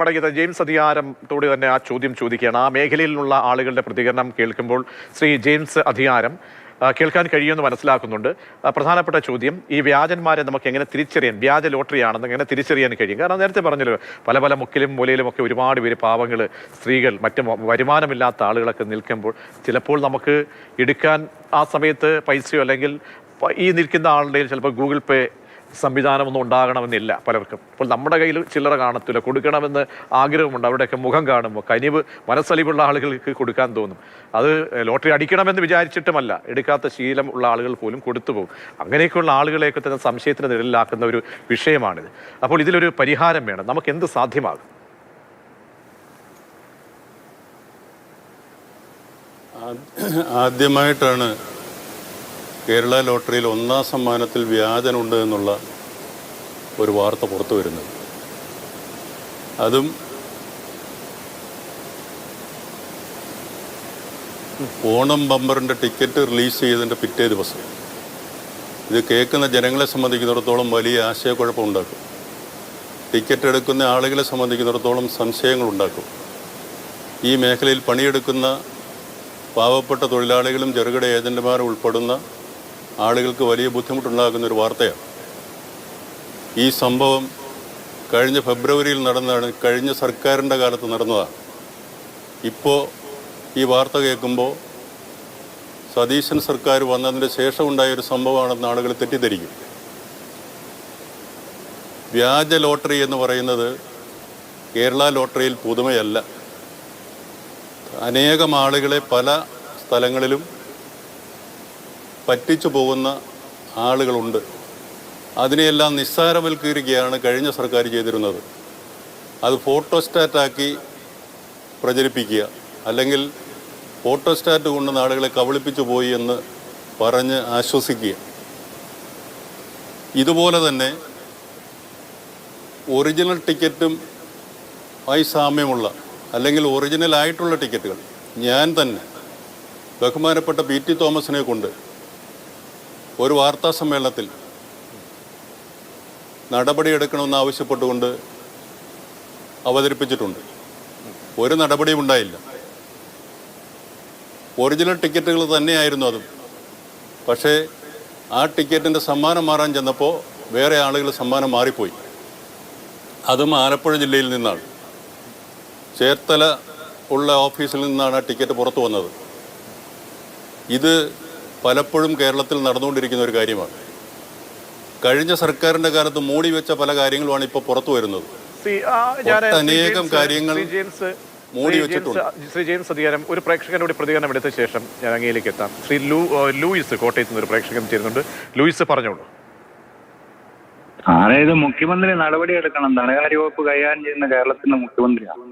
മടങ്ങിയത്. ജെയിംസ് അധികാരത്തോട് തന്നെ ആ ചോദ്യം ചോദിക്കുകയാണ്. ആ മേഖലയിലുള്ള ആളുകളുടെ പ്രതികരണം കേൾക്കുമ്പോൾ ശ്രീ ജെയിംസ് അധികാരം കേൾക്കാൻ കഴിയുമെന്ന് മനസ്സിലാക്കുന്നുണ്ട്. പ്രധാനപ്പെട്ട ചോദ്യം, ഈ വ്യാജന്മാരെ നമുക്ക് എങ്ങനെ തിരിച്ചറിയാൻ, വ്യാജ ലോട്ടറി ആണെന്ന് എങ്ങനെ തിരിച്ചറിയാൻ കഴിയും? കാരണം നേരത്തെ പറഞ്ഞല്ലോ, പല മുക്കിലും മൂലയിലും ഒക്കെ ഒരുപാട് പേര്, പാവങ്ങൾ, സ്ത്രീകൾ, മറ്റ് വരുമാനമില്ലാത്ത ആളുകളൊക്കെ നിൽക്കുമ്പോൾ ചിലപ്പോൾ നമുക്ക് എടുക്കാൻ ആ സമയത്ത് പൈസയോ അല്ലെങ്കിൽ ഈ നിൽക്കുന്ന ആളുടെ ചിലപ്പോൾ ഗൂഗിൾ പേ സംവിധാനമൊന്നും ഉണ്ടാകണമെന്നില്ല പലർക്കും. അപ്പോൾ നമ്മുടെ കയ്യിൽ ചില്ലറ കാണത്തില്ല, കൊടുക്കണമെന്ന് ആഗ്രഹമുണ്ട്. അവരുടെയൊക്കെ മുഖം കാണുമ്പോൾ കനിവ്, മനസ്സലിവുള്ള ആളുകൾക്ക് കൊടുക്കാൻ തോന്നും. അത് ലോട്ടറി അടിക്കണമെന്ന് വിചാരിച്ചിട്ടുമല്ല, എടുക്കാത്ത ശീലം ഉള്ള ആളുകൾ പോലും കൊടുത്തു പോകും. അങ്ങനെയൊക്കെയുള്ള ആളുകളെയൊക്കെ തന്നെ സംശയത്തിന് നിഴലിലാക്കുന്ന ഒരു വിഷയമാണിത്. അപ്പോൾ ഇതിലൊരു പരിഹാരം വേണം. നമുക്ക് എന്ത് സാധ്യമാകും? ആദ്യമായിട്ടാണ് കേരള ലോട്ടറിയിൽ ഒന്നാം സമ്മാനത്തിൽ വ്യാജനുണ്ട് എന്നുള്ള ഒരു വാർത്ത പുറത്തു വരുന്നത്. അതും ഓണം ബമ്പറിൻ്റെ ടിക്കറ്റ് റിലീസ് ചെയ്തതിൻ്റെ പിറ്റേ ദിവസം. ഇത് കേൾക്കുന്ന ജനങ്ങളെ സംബന്ധിക്കുന്നിടത്തോളം വലിയ ആശയക്കുഴപ്പമുണ്ടാക്കും. ടിക്കറ്റ് എടുക്കുന്ന ആളുകളെ സംബന്ധിക്കുന്നിടത്തോളം സംശയങ്ങളുണ്ടാക്കും. ഈ മേഖലയിൽ പണിയെടുക്കുന്ന പാവപ്പെട്ട തൊഴിലാളികളും ചെറുകിട ഏജന്റുമാരും ഉൾപ്പെടുന്ന ആളുകൾക്ക് വലിയ ബുദ്ധിമുട്ടുണ്ടാകുന്നൊരു വാർത്തയാണ്. ഈ സംഭവം കഴിഞ്ഞ ഫെബ്രുവരിയിൽ നടന്നതാണ്, കഴിഞ്ഞ സർക്കാരിൻ്റെ കാലത്ത് നടന്നതാണ്. ഇപ്പോൾ ഈ വാർത്ത കേൾക്കുമ്പോൾ സതീശൻ സർക്കാർ വന്നതിൻ്റെ ശേഷം ഉണ്ടായൊരു സംഭവമാണെന്ന് ആളുകൾ തെറ്റിദ്ധരിക്കും. വ്യാജ ലോട്ടറി എന്ന് പറയുന്നത് കേരള ലോട്ടറിയിൽ പുതുമയല്ല. അനേകം ആളുകളെ പല സ്ഥലങ്ങളിലും പറ്റിച്ചു പോകുന്ന ആളുകളുണ്ട്. അതിനെയെല്ലാം നിസ്സാരവൽക്കരിക്കുകയാണ് കഴിഞ്ഞ സർക്കാർ ചെയ്തിരുന്നത്. അത് ഫോട്ടോസ്റ്റാറ്റാക്കി പ്രചരിപ്പിക്കുക, അല്ലെങ്കിൽ ഫോട്ടോസ്റ്റാറ്റ് കൊണ്ട് ആളുകളെ കബളിപ്പിച്ചു പോയി എന്ന് പറഞ്ഞ് ആശ്വസിക്കുക. ഇതുപോലെ തന്നെ ഒറിജിനൽ ടിക്കറ്റും ആയി സാമ്യമുള്ള അല്ലെങ്കിൽ ഒറിജിനലായിട്ടുള്ള ടിക്കറ്റുകൾ ഞാൻ തന്നെ ബഹുമാനപ്പെട്ട പി ടി തോമസിനെ കൊണ്ട് ഒരു വാർത്താ സമ്മേളനത്തിൽ നടപടിയെടുക്കണമെന്ന് ആവശ്യപ്പെട്ടുകൊണ്ട് അവതരിപ്പിച്ചിട്ടുണ്ട്. ഒരു നടപടിയും ഉണ്ടായില്ല. ഒറിജിനൽ ടിക്കറ്റുകൾ തന്നെയായിരുന്നു അതും. പക്ഷേ ആ ടിക്കറ്റിൻ്റെ സമ്മാനം മാറാൻ ചെന്നപ്പോൾ വേറെ ആളുകൾ സമ്മാനം മാറിപ്പോയി. അതും ആലപ്പുഴ ജില്ലയിൽ നിന്നാണ്. ചേർത്തല ഉള്ള ഓഫീസിൽ നിന്നാണ് ആ ടിക്കറ്റ് പുറത്തു വന്നത്. ഇത് പലപ്പോഴും കേരളത്തിൽ നടന്നുകൊണ്ടിരിക്കുന്ന ഒരു കാര്യമാണ്. കഴിഞ്ഞ സർക്കാരിൻ്റെ കാലത്ത് മൂടി വെച്ച പല കാര്യങ്ങളുമാണ് ഇപ്പോൾ പുറത്തു വരുന്നത്. അനേകം കാര്യങ്ങൾ മൂടി വെച്ചിട്ടുണ്ട്. ശ്രീ ജെയിംസ് അധികാരം ഒരു പ്രേക്ഷകനോട് പ്രതികരണം എടുത്ത ശേഷം ഞാൻ അങ്ങയിലേക്ക് എത്താം. ശ്രീ ലൂയിസ് കോട്ടയത്ത് നിന്ന് ഒരു പ്രേക്ഷകൻ ചേരുന്നുണ്ട്. ലൂയിസ് പറഞ്ഞോളൂ. അതായത് മുഖ്യമന്ത്രി നടപടി എടുക്കണം. ധനകാര്യ വകുപ്പ് കൈകാര്യം ചെയ്യുന്ന കേരളത്തിന്റെ മുഖ്യമന്ത്രിയാണ്.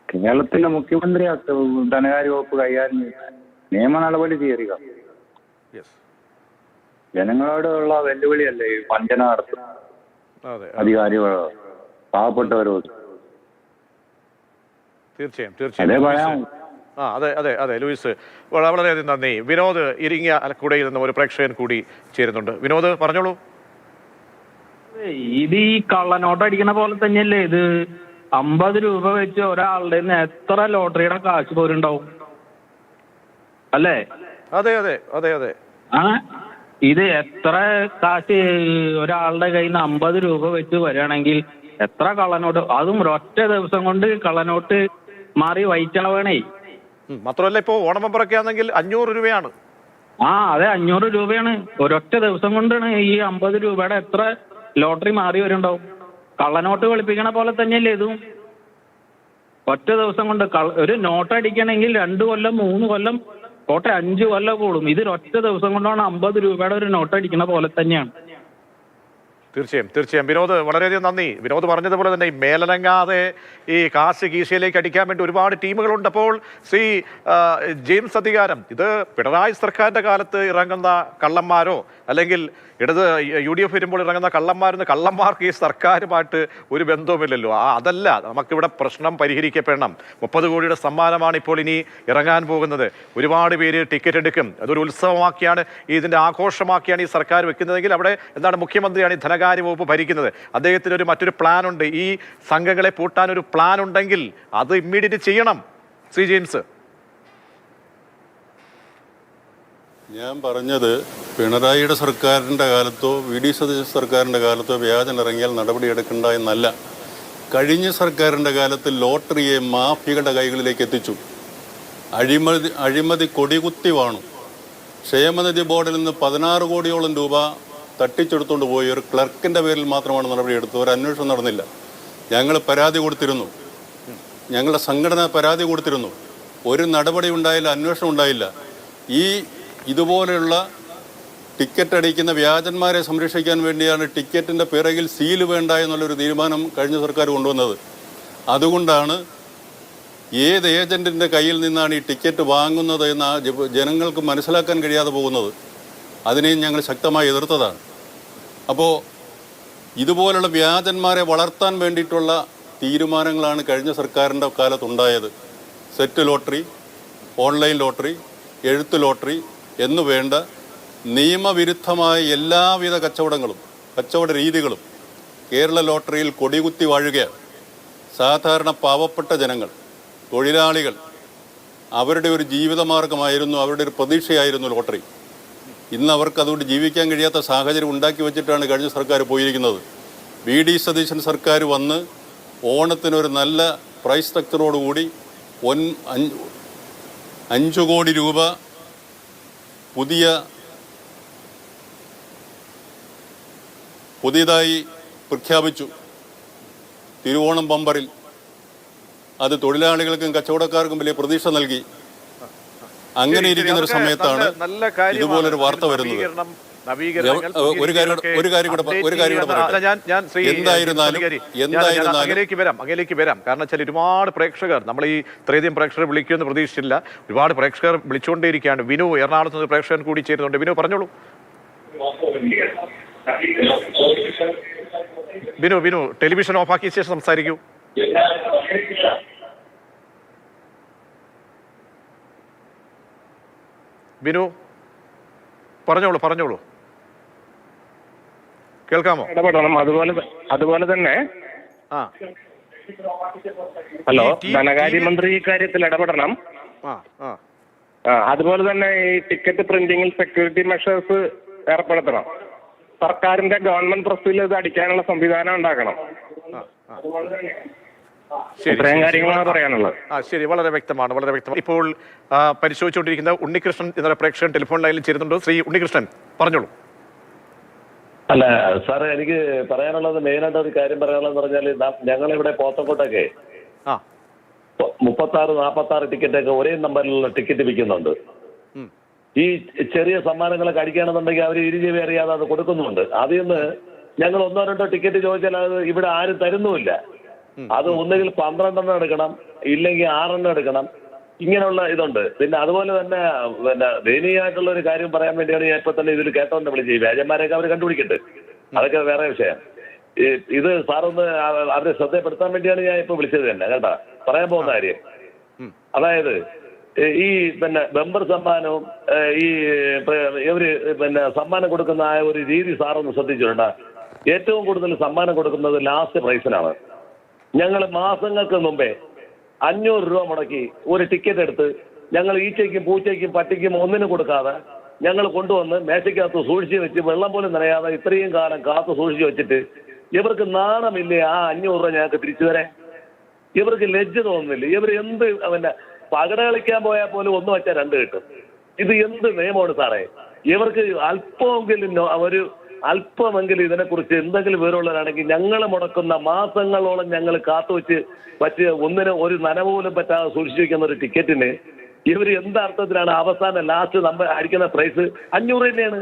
കേരളത്തിന്റെ മുഖ്യമന്ത്രി ധനകാര്യ വകുപ്പ് കൈകാര്യം ചെയ്യുന്ന നിയമ നടപടി സ്വീകരിക്കുക. ജനങ്ങളോടുള്ള വെല്ലുവിളിയല്ലേ ഈ വഞ്ചന നടത്തുന്നത് അധികാരികളോ പാവപ്പെട്ടവരോട്. തീർച്ചയായും അതേ പറയാം. അതെ ലൂയിസ്, വളരെയധികം നന്ദി. വിനോദ് ഇരിങ്ങാലക്കുടയിൽ നിന്ന് ഒരു പ്രേക്ഷകൻ കൂടി ചേരുന്നുണ്ട്. വിനോദ് പറഞ്ഞോളൂ. ഇത് ഈ കള്ളനോട്ട് അടിക്കണ പോലെ തന്നെയല്ലേ ഇത്? 50 രൂപ വെച്ച് ഒരാളുടെ എത്ര ലോട്ടറിയുടെ കാശ് പോരുണ്ടാവും അല്ലേ? അതെ ഇത് എത്ര കാശ് ഒരാളുടെ കയ്യിൽ നിന്ന് 50 രൂപ വെച്ച് വരികയാണെങ്കിൽ എത്ര കള്ളനോട്ട്, അതും ഒരൊറ്റ ദിവസം കൊണ്ട് കള്ളനോട്ട് മാറി വൈറ്റാവണേ. മാത്രമല്ല ഇപ്പോ ഓണമമ്പറൊക്കെ ആണെങ്കിൽ 500 രൂപയാണ്. അതെ 500 രൂപയാണ്. ഒരൊറ്റ ദിവസം കൊണ്ടാണ് ഈ 50 രൂപയുടെ എത്ര ലോട്ടറി മാറി വരുന്നുണ്ടാവും. കള്ളനോട്ട് വെളുപ്പിക്കണ പോലെ തന്നെയല്ലേ ഇതും? ഒറ്റ ദിവസം കൊണ്ട് ഒരു നോട്ട് അടിക്കണമെങ്കിൽ 2 കൊല്ലം 3 കൊല്ലം കോട്ടെ 5 കൊല്ലം കൂടും. ഇത് ഒറ്റ ദിവസം കൊണ്ടാണ് 50 രൂപയുടെ ഒരു നോട്ട് അടിക്കണ പോലെ തന്നെയാണ്. തീർച്ചയായും വിനോദ് വളരെയധികം നന്ദി. വിനോദ് പറഞ്ഞതുപോലെ തന്നെ ഈ മേലനങ്ങാതെ ഈ കാശ് കീശയിലേക്ക് അടിക്കാൻ വേണ്ടി ഒരുപാട് ടീമുകളുണ്ട്. അപ്പോൾ ശ്രീ ജെയിംസ് അധികാരം, ഇത് പിണറായി സർക്കാരിന്റെ കാലത്ത് ഇറങ്ങുന്ന കള്ളന്മാരോ അല്ലെങ്കിൽ UDF വരുമ്പോൾ ഇറങ്ങുന്ന കള്ളന്മാർക്ക് ഈ സർക്കാരുമായിട്ട് ഒരു ബന്ധവുമില്ലല്ലോ. അതല്ല, നമുക്കിവിടെ പ്രശ്നം പരിഹരിക്കപ്പെടണം. 30 കോടിയുടെ സമ്മാനമാണ് ഇപ്പോൾ ഇനി ഇറങ്ങാൻ പോകുന്നത്. ഒരുപാട് പേര് ടിക്കറ്റ് എടുക്കും. അതൊരു ഉത്സവമാക്കിയാണ്, ഇതിന്റെ ആഘോഷമാക്കിയാണ് ഈ സർക്കാർ വെക്കുന്നതെങ്കിൽ അവിടെ എന്താണ്, മുഖ്യമന്ത്രിയാണ് ഈ ധനകാര്യ വകുപ്പ് ഭരിക്കുന്നത്. അദ്ദേഹത്തിന് മറ്റൊരു പ്ലാൻ ഉണ്ട്. ഈ സംഘങ്ങളെ പൂട്ടാൻ ഒരു പ്ലാൻ ഉണ്ടെങ്കിൽ അത് ഇമ്മീഡിയറ്റ് ചെയ്യണം. ശ്രീ ജെയിംസ്, ഞാൻ പറഞ്ഞത് പിണറായിയുടെ സർക്കാരിൻ്റെ കാലത്തോ VD സതീശൻ സർക്കാരിൻ്റെ കാലത്തോ വ്യാജം ഇറങ്ങിയാൽ നടപടിയെടുക്കണ്ട എന്നല്ല. കഴിഞ്ഞ സർക്കാരിൻ്റെ കാലത്ത് ലോട്ടറിയെ മാഫിയകളുടെ കൈകളിലേക്ക് എത്തിച്ചു. അഴിമതി കൊടികുത്തി വാണു. ക്ഷേമനിധി ബോർഡിൽ നിന്ന് 16 കോടിയോളം രൂപ തട്ടിച്ചെടുത്തുകൊണ്ട് പോയി ഒരു ക്ലർക്കിൻ്റെ പേരിൽ മാത്രമാണ് നടപടിയെടുത്തത്. ഒരു അന്വേഷണം നടന്നില്ല. ഞങ്ങൾ പരാതി കൊടുത്തിരുന്നു, ഞങ്ങളുടെ സംഘടന പരാതി കൊടുത്തിരുന്നു. ഒരു നടപടി ഉണ്ടായില്ല, അന്വേഷണം ഉണ്ടായില്ല. ഇതുപോലെയുള്ള ടിക്കറ്റ് അടിക്കുന്ന വ്യാജന്മാരെ സംരക്ഷിക്കാൻ വേണ്ടിയാണ് ടിക്കറ്റിൻ്റെ പിറകിൽ സീല് വേണ്ട എന്നുള്ളൊരു തീരുമാനം കഴിഞ്ഞ സർക്കാർ കൊണ്ടുവന്നത്. അതുകൊണ്ടാണ് ഏത് ഏജൻറ്റിൻ്റെ കയ്യിൽ നിന്നാണ് ഈ ടിക്കറ്റ് വാങ്ങുന്നത് എന്ന് ജനങ്ങൾക്ക് മനസ്സിലാക്കാൻ കഴിയാതെ പോകുന്നത്. അതിനെയും ഞങ്ങൾ ശക്തമായി എതിർത്തതാണ്. അപ്പോൾ ഇതുപോലുള്ള വ്യാജന്മാരെ വളർത്താൻ വേണ്ടിയിട്ടുള്ള തീരുമാനങ്ങളാണ് കഴിഞ്ഞ സർക്കാരിൻ്റെ കാലത്തുണ്ടായത്. സെറ്റ് ലോട്ടറി, ഓൺലൈൻ ലോട്ടറി, എഴുത്ത് ലോട്ടറി എന്നു വേണ്ട നിയമവിരുദ്ധമായ എല്ലാവിധ കച്ചവട രീതികളും കേരള ലോട്ടറിയിൽ കൊടികുത്തി വാഴുകയാണ്. സാധാരണ പാവപ്പെട്ട ജനങ്ങൾ, തൊഴിലാളികൾ, അവരുടെ ഒരു ജീവിതമാർഗമായിരുന്നു, അവരുടെ ഒരു പ്രതീക്ഷയായിരുന്നു ലോട്ടറി. ഇന്ന് അവർക്ക് അതുകൊണ്ട് ജീവിക്കാൻ കഴിയാത്ത സാഹചര്യം ഉണ്ടാക്കി വെച്ചിട്ടാണ് കഴിഞ്ഞ സർക്കാർ പോയിരിക്കുന്നത്. VD സതീശൻ സർക്കാർ വന്ന് ഓണത്തിനൊരു നല്ല പ്രൈസ് സ്ട്രക്ചറോടുകൂടി 5 കോടി രൂപ പുതിയതായി പ്രഖ്യാപിച്ചു. തിരുവോണം ബമ്പറിൽ അത് തൊഴിലാളികൾക്കും കച്ചവടക്കാർക്കും വലിയ പ്രതീക്ഷ നൽകി. അങ്ങനെ ഇരിക്കുന്ന ഒരു സമയത്താണ് ഇതുപോലൊരു വാർത്ത വരുന്നത്. ഒരു കാര്യം കൂടെ അങ്ങയിലേക്ക് വരാം. കാരണം വെച്ചാൽ ഒരുപാട് പ്രേക്ഷകർ, നമ്മൾ ഈ ഇത്രയധികം പ്രേക്ഷകർ വിളിക്കുമെന്ന് പ്രതീക്ഷിച്ചില്ല. ഒരുപാട് പ്രേക്ഷകർ വിളിച്ചുകൊണ്ടേയിരിക്കുകയാണ്. വിനു എറണാകുളത്ത് നിന്ന് പ്രേക്ഷകൻ കൂടി ചേരുന്നുണ്ട്. വിനു പറഞ്ഞോളൂ. വിനു ടെലിവിഷൻ ഓഫാക്കിയ ശേഷം സംസാരിക്കൂ. വിനു പറഞ്ഞോളൂ. കേൾക്കാമോ? ഇടപെടണം. അതുപോലെ തന്നെ ഹലോ, ധനകാര്യമന്ത്രി ഇക്കാര്യത്തിൽ ഇടപെടണം. അതുപോലെ തന്നെ ഈ ടിക്കറ്റ് പ്രിന്റിങ്ങിൽ സെക്യൂരിറ്റി മെഷേഴ്സ് ഏർപ്പെടുത്തണം. സർക്കാരിന്റെ ഗവൺമെന്റ് പ്രസ്സിൽ ഇത് അടിക്കാനുള്ള സംവിധാനം ഉണ്ടാക്കണം. ഇത്രയും കാര്യങ്ങളാണ് പറയാനുള്ളത്. ശരി, വളരെ വ്യക്തമാണ്, വളരെ വ്യക്തമാണ്. ഇപ്പോൾ പരിശോധിച്ചുകൊണ്ടിരിക്കുന്ന ഉണ്ണികൃഷ്ണൻ എന്ന പ്രേക്ഷകൻ ടെലിഫോൺ ലൈനിൽ ചേരുന്നുണ്ടോ? ശ്രീ ഉണ്ണികൃഷ്ണൻ, പറഞ്ഞോളൂ. അല്ല സാറേ, എനിക്ക് പറയാനുള്ളത് മെയിനായിട്ട് ഒരു കാര്യം പറയാനുള്ളതെന്ന് പറഞ്ഞാൽ ഞങ്ങളിവിടെ പോത്തങ്കോട്ടൊക്കെ 36-46 ടിക്കറ്റൊക്കെ ഒരേ നമ്പറിലുള്ള ടിക്കറ്റ് വിൽക്കുന്നുണ്ട്. ഈ ചെറിയ സമ്മാനങ്ങളൊക്കെ അടിക്കുകയാണെന്നുണ്ടെങ്കിൽ അവർ 20 രൂപ അറിയാതെ അത് കൊടുക്കുന്നുണ്ട്. അതിൽ നിന്ന് ഞങ്ങൾ 1-2 ടിക്കറ്റ് ചോദിച്ചാൽ അത് ഇവിടെ ആരും തരുന്നുമില്ല. അത് ഒന്നുകിൽ 12 എടുക്കണം, ഇല്ലെങ്കിൽ 6 എടുക്കണം. ഇങ്ങനെയുള്ള ഇതുണ്ട്. പിന്നെ അതുപോലെ തന്നെ ദയനീയമായിട്ടുള്ള ഒരു കാര്യം പറയാൻ വേണ്ടിയാണ് ഞാൻ ഇപ്പൊ തന്നെ ഇതിൽ കേട്ടോണ്ട് വിളിച്ച്. വ്യാജന്മാരെയൊക്കെ അവർ കണ്ടുപിടിക്കട്ടെ, അതൊക്കെ വേറെ വിഷയം. ഇത് സാറൊന്ന് അവരെ ശ്രദ്ധപ്പെടുത്താൻ വേണ്ടിയാണ് ഞാൻ ഇപ്പൊ വിളിച്ചത് തന്നെ കേട്ടാ. പറയാൻ പോകുന്ന കാര്യം അതായത് ഈ ബമ്പർ സമ്മാനവും ഈ ഇവര് സമ്മാനം കൊടുക്കുന്ന ആ ഒരു രീതി സാറൊന്ന് ശ്രദ്ധിച്ചിട്ടുണ്ടാ. ഏറ്റവും കൂടുതൽ സമ്മാനം കൊടുക്കുന്നത് ലാസ്റ്റ് പ്രൈസിനാണ്. ഞങ്ങൾ മാസങ്ങൾക്ക് മുമ്പേ 500 രൂപ മുടക്കി ഒരു ടിക്കറ്റ് എടുത്ത് ഞങ്ങൾ ഈച്ചയ്ക്കും പൂച്ചയ്ക്കും പട്ടിക്കും ഒന്നിനും കൊടുക്കാതെ ഞങ്ങൾ കൊണ്ടുവന്ന് മേശയ്ക്കകത്ത് സൂക്ഷിച്ച് വെച്ച് വെള്ളം പോലും നനയാതെ ഇത്രയും കാലം കാത്തു സൂക്ഷിച്ച് വെച്ചിട്ട് ഇവർക്ക് നാണമില്ലേ ആ 500 രൂപ ഞങ്ങൾക്ക് തിരിച്ചു തരാൻ? ഇവർക്ക് ലജ്ജ തോന്നുന്നില്ല. ഇവർ എന്ത് പകട കളിക്കാൻ പോയാൽ പോലും 1 വെച്ചാൽ 2 കിട്ടും. ഇത് എന്ത് നിയമമാണ് സാറേ? ഇവർക്ക് അല്പമെങ്കിലും ഇതിനെക്കുറിച്ച് എന്തെങ്കിലും വിവരമുള്ളവരാണെങ്കിൽ ഞങ്ങൾ മുടക്കുന്ന മാസങ്ങളോളം ഞങ്ങൾ കാത്തുവെച്ച് ഒന്നിനും ഒരു നനവുപോലും പറ്റാതെ സൂക്ഷിച്ചു വയ്ക്കുന്ന ഒരു ടിക്കറ്റിന് ഇവർ എന്താർത്ഥത്തിലാണ് അവസാനം ലാസ്റ്റ് നമ്മൾ അടിക്കുന്ന പ്രൈസ് 500 തന്നെയാണ്.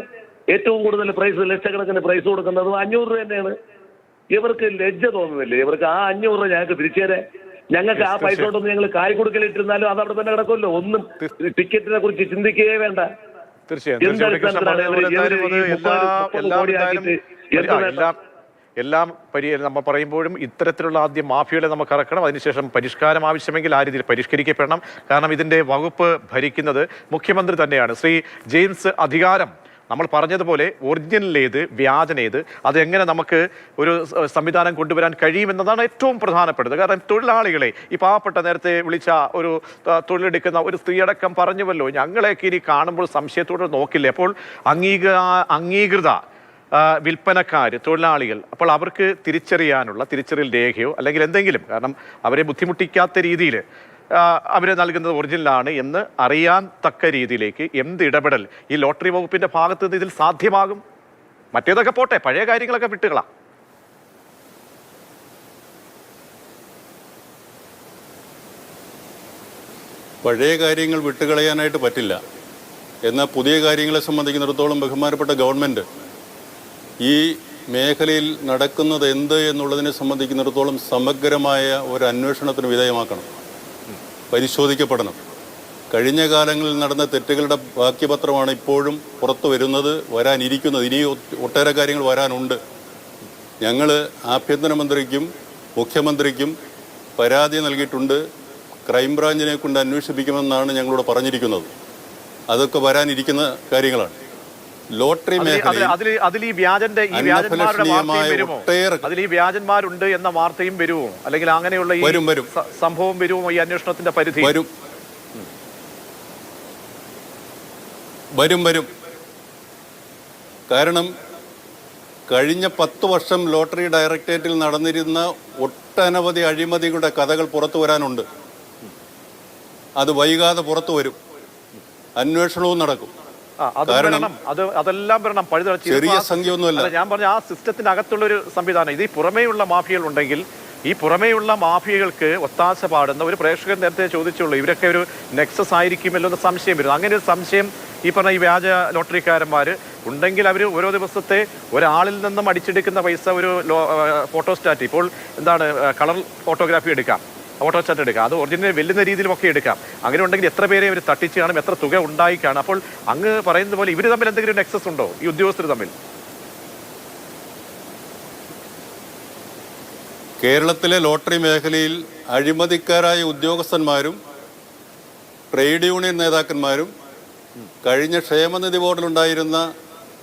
ഏറ്റവും കൂടുതൽ പ്രൈസ്, ലക്ഷക്കണക്കിന് പ്രൈസ് കൊടുക്കുന്നതും 500 രൂപ തന്നെയാണ്. ഇവർക്ക് ലജ്ജ തോന്നുന്നില്ലേ? ഇവർക്ക് ആ 500 രൂപ ഞങ്ങൾക്ക് തിരിച്ചു തരാൻ. ഞങ്ങൾക്ക് ആ പൈസ കൊണ്ടൊന്നും ഞങ്ങൾ കായ് കൊടുക്കലിട്ടിരുന്നാലും അത് അവിടെ തന്നെ കിടക്കുമല്ലോ. ഒന്നും ടിക്കറ്റിനെ കുറിച്ച് ചിന്തിക്കുകയേ വേണ്ട. എല്ലാം നമ്മൾ പറയുമ്പോഴും ഇത്തരത്തിലുള്ള ആദ്യം മാഫിയകളെ നമുക്ക് ഇറക്കണം, അതിനുശേഷം പരിഷ്കാരം ആവശ്യമെങ്കിൽ ആ രീതിയിൽ പരിഷ്കരിക്കപ്പെടണം. കാരണം ഇതിന്റെ വകുപ്പ് ഭരിക്കുന്നത് മുഖ്യമന്ത്രി തന്നെയാണ്. ശ്രീ ജെയിംസ്, അധികാരം നമ്മൾ പറഞ്ഞതുപോലെ ഒറിജിനൽ ഏത്, വ്യാജനേത്, അതെങ്ങനെ നമുക്ക് ഒരു സംവിധാനം കൊണ്ടുവരാൻ കഴിയുമെന്നതാണ് ഏറ്റവും പ്രധാനപ്പെട്ടത്. കാരണം തൊഴിലാളികളെ, ഈ പാവപ്പെട്ട നേരത്തെ വിളിച്ച ഒരു തൊഴിലെടുക്കുന്ന ഒരു സ്ത്രീയടക്കം പറഞ്ഞുവല്ലോ, ഞങ്ങളെയൊക്കെ ഇനി കാണുമ്പോൾ സംശയത്തോടെ നോക്കില്ലേ. അപ്പോൾ അംഗീകൃത വിൽപ്പനക്കാർ, തൊഴിലാളികൾ, അപ്പോൾ അവർക്ക് തിരിച്ചറിയാനുള്ള തിരിച്ചറിയൽ രേഖയോ അല്ലെങ്കിൽ എന്തെങ്കിലും, കാരണം അവരെ ബുദ്ധിമുട്ടിക്കാത്ത രീതിയിൽ അവരെ നൽകുന്നത് ഒറിജിനലാണ് എന്ന് അറിയാൻ തക്ക രീതിയിലേക്ക് എന്ത് ഇടപെടൽ ഈ ലോട്ടറി വകുപ്പിന്റെ ഭാഗത്ത് നിന്ന് ഇതിൽ സാധ്യമാകും? മറ്റേതൊക്കെ പോട്ടെ, പഴയ കാര്യങ്ങളൊക്കെ വിട്ടുകളാം. പഴയ കാര്യങ്ങൾ വിട്ടുകളയാനായിട്ട് പറ്റില്ല. എന്നാൽ പുതിയ കാര്യങ്ങളെ സംബന്ധിക്കുന്നിടത്തോളം ബഹുമാനപ്പെട്ട ഗവൺമെൻറ് ഈ മേഖലയിൽ നടക്കുന്നത് എന്ത് എന്നുള്ളതിനെ സംബന്ധിക്കുന്നിടത്തോളം സമഗ്രമായ ഒരു അന്വേഷണത്തിന് വിധേയമാക്കണം, പരിശോധിക്കപ്പെടണം. കഴിഞ്ഞ കാലങ്ങളിൽ നടന്ന തെറ്റുകളുടെ ബാക്കിപത്രമാണ് ഇപ്പോഴും പുറത്തു വരുന്നത്, വരാനിരിക്കുന്നത്. ഇനി ഒട്ടേറെ കാര്യങ്ങൾ വരാനുണ്ട്. ഞങ്ങൾ ആഭ്യന്തരമന്ത്രിക്കും മുഖ്യമന്ത്രിക്കും പരാതി നൽകിയിട്ടുണ്ട്. ക്രൈംബ്രാഞ്ചിനെ കൊണ്ട് അന്വേഷിപ്പിക്കുമെന്നാണ് ഞങ്ങളോട് പറഞ്ഞിരിക്കുന്നത്. അതൊക്കെ വരാനിരിക്കുന്ന കാര്യങ്ങളാണ്. ലോട്ടറി മേഖലയിൽ വ്യാജന്മാരുണ്ട് എന്ന വാർത്തയും വരുമോ? അല്ലെങ്കിൽ അങ്ങനെയുള്ള സംഭവം വരുമോ? ഈ അന്വേഷണത്തിന്റെ പരിധി വരും. കാരണം കഴിഞ്ഞ 10 വർഷം ലോട്ടറി ഡയറക്ടറേറ്റിൽ നടന്നിരുന്ന ഒട്ടനവധി അഴിമതികളുടെ കഥകൾ പുറത്തു വരാനുണ്ട്. അത് വൈകാതെ പുറത്തു വരും. അന്വേഷണവും നടക്കും. അതെല്ലാം വരണം. ചെറിയ സംഖ്യ ഒന്നുമല്ല. ഞാൻ പറഞ്ഞ ആ സിസ്റ്റത്തിനകത്തുള്ള ഒരു സംവിധാനം. ഇത് ഈ പുറമേയുള്ള മാഫിയകൾ ഉണ്ടെങ്കിൽ ഈ പുറമേയുള്ള മാഫിയകൾക്ക് ഒത്താശ പാടുന്ന ഒരു പ്രേക്ഷകൻ നേരത്തെ ചോദിച്ചുള്ളൂ, ഇവരൊക്കെ ഒരു നെക്സസ് ആയിരിക്കുമല്ലോ എന്ന് സംശയം വരുന്നു. അങ്ങനെ ഒരു സംശയം ഈ പറഞ്ഞ ഈ വ്യാജ ലോട്ടറിക്കാരന്മാർ ഉണ്ടെങ്കിൽ അവർ ഓരോ ദിവസത്തെ ഒരാളിൽ നിന്നും അടിച്ചെടുക്കുന്ന പൈസ ഒരു ഫോട്ടോസ്റ്റാറ്റ്, ഇപ്പോൾ എന്താണ് കളർ ഫോട്ടോഗ്രാഫി എടുക്കാം, ഫോട്ടോസ്റ്റാറ്റ് എടുക്കാം, അത് ഒറിജിനൽ വെല്ലുന്ന രീതിയിലൊക്കെ എടുക്കാം. അങ്ങനെ ഉണ്ടെങ്കിൽ എത്ര പേരെ അവർ തട്ടിച്ച് കാണും, എത്ര തുക ഉണ്ടായിക്കാണ്. അപ്പോൾ അങ്ങ് പറയുന്നത് പോലെ ഇവർ തമ്മിൽ എന്തെങ്കിലും നെക്സസ് ഉണ്ടോ, ഈ ഉദ്യോഗസ്ഥർ തമ്മിൽ? കേരളത്തിലെ ലോട്ടറി മേഖലയിൽ അഴിമതിക്കാരായ ഉദ്യോഗസ്ഥന്മാരും ട്രേഡ് യൂണിയൻ നേതാക്കന്മാരും കഴിഞ്ഞ ക്ഷേമനിധി ബോർഡിലുണ്ടായിരുന്ന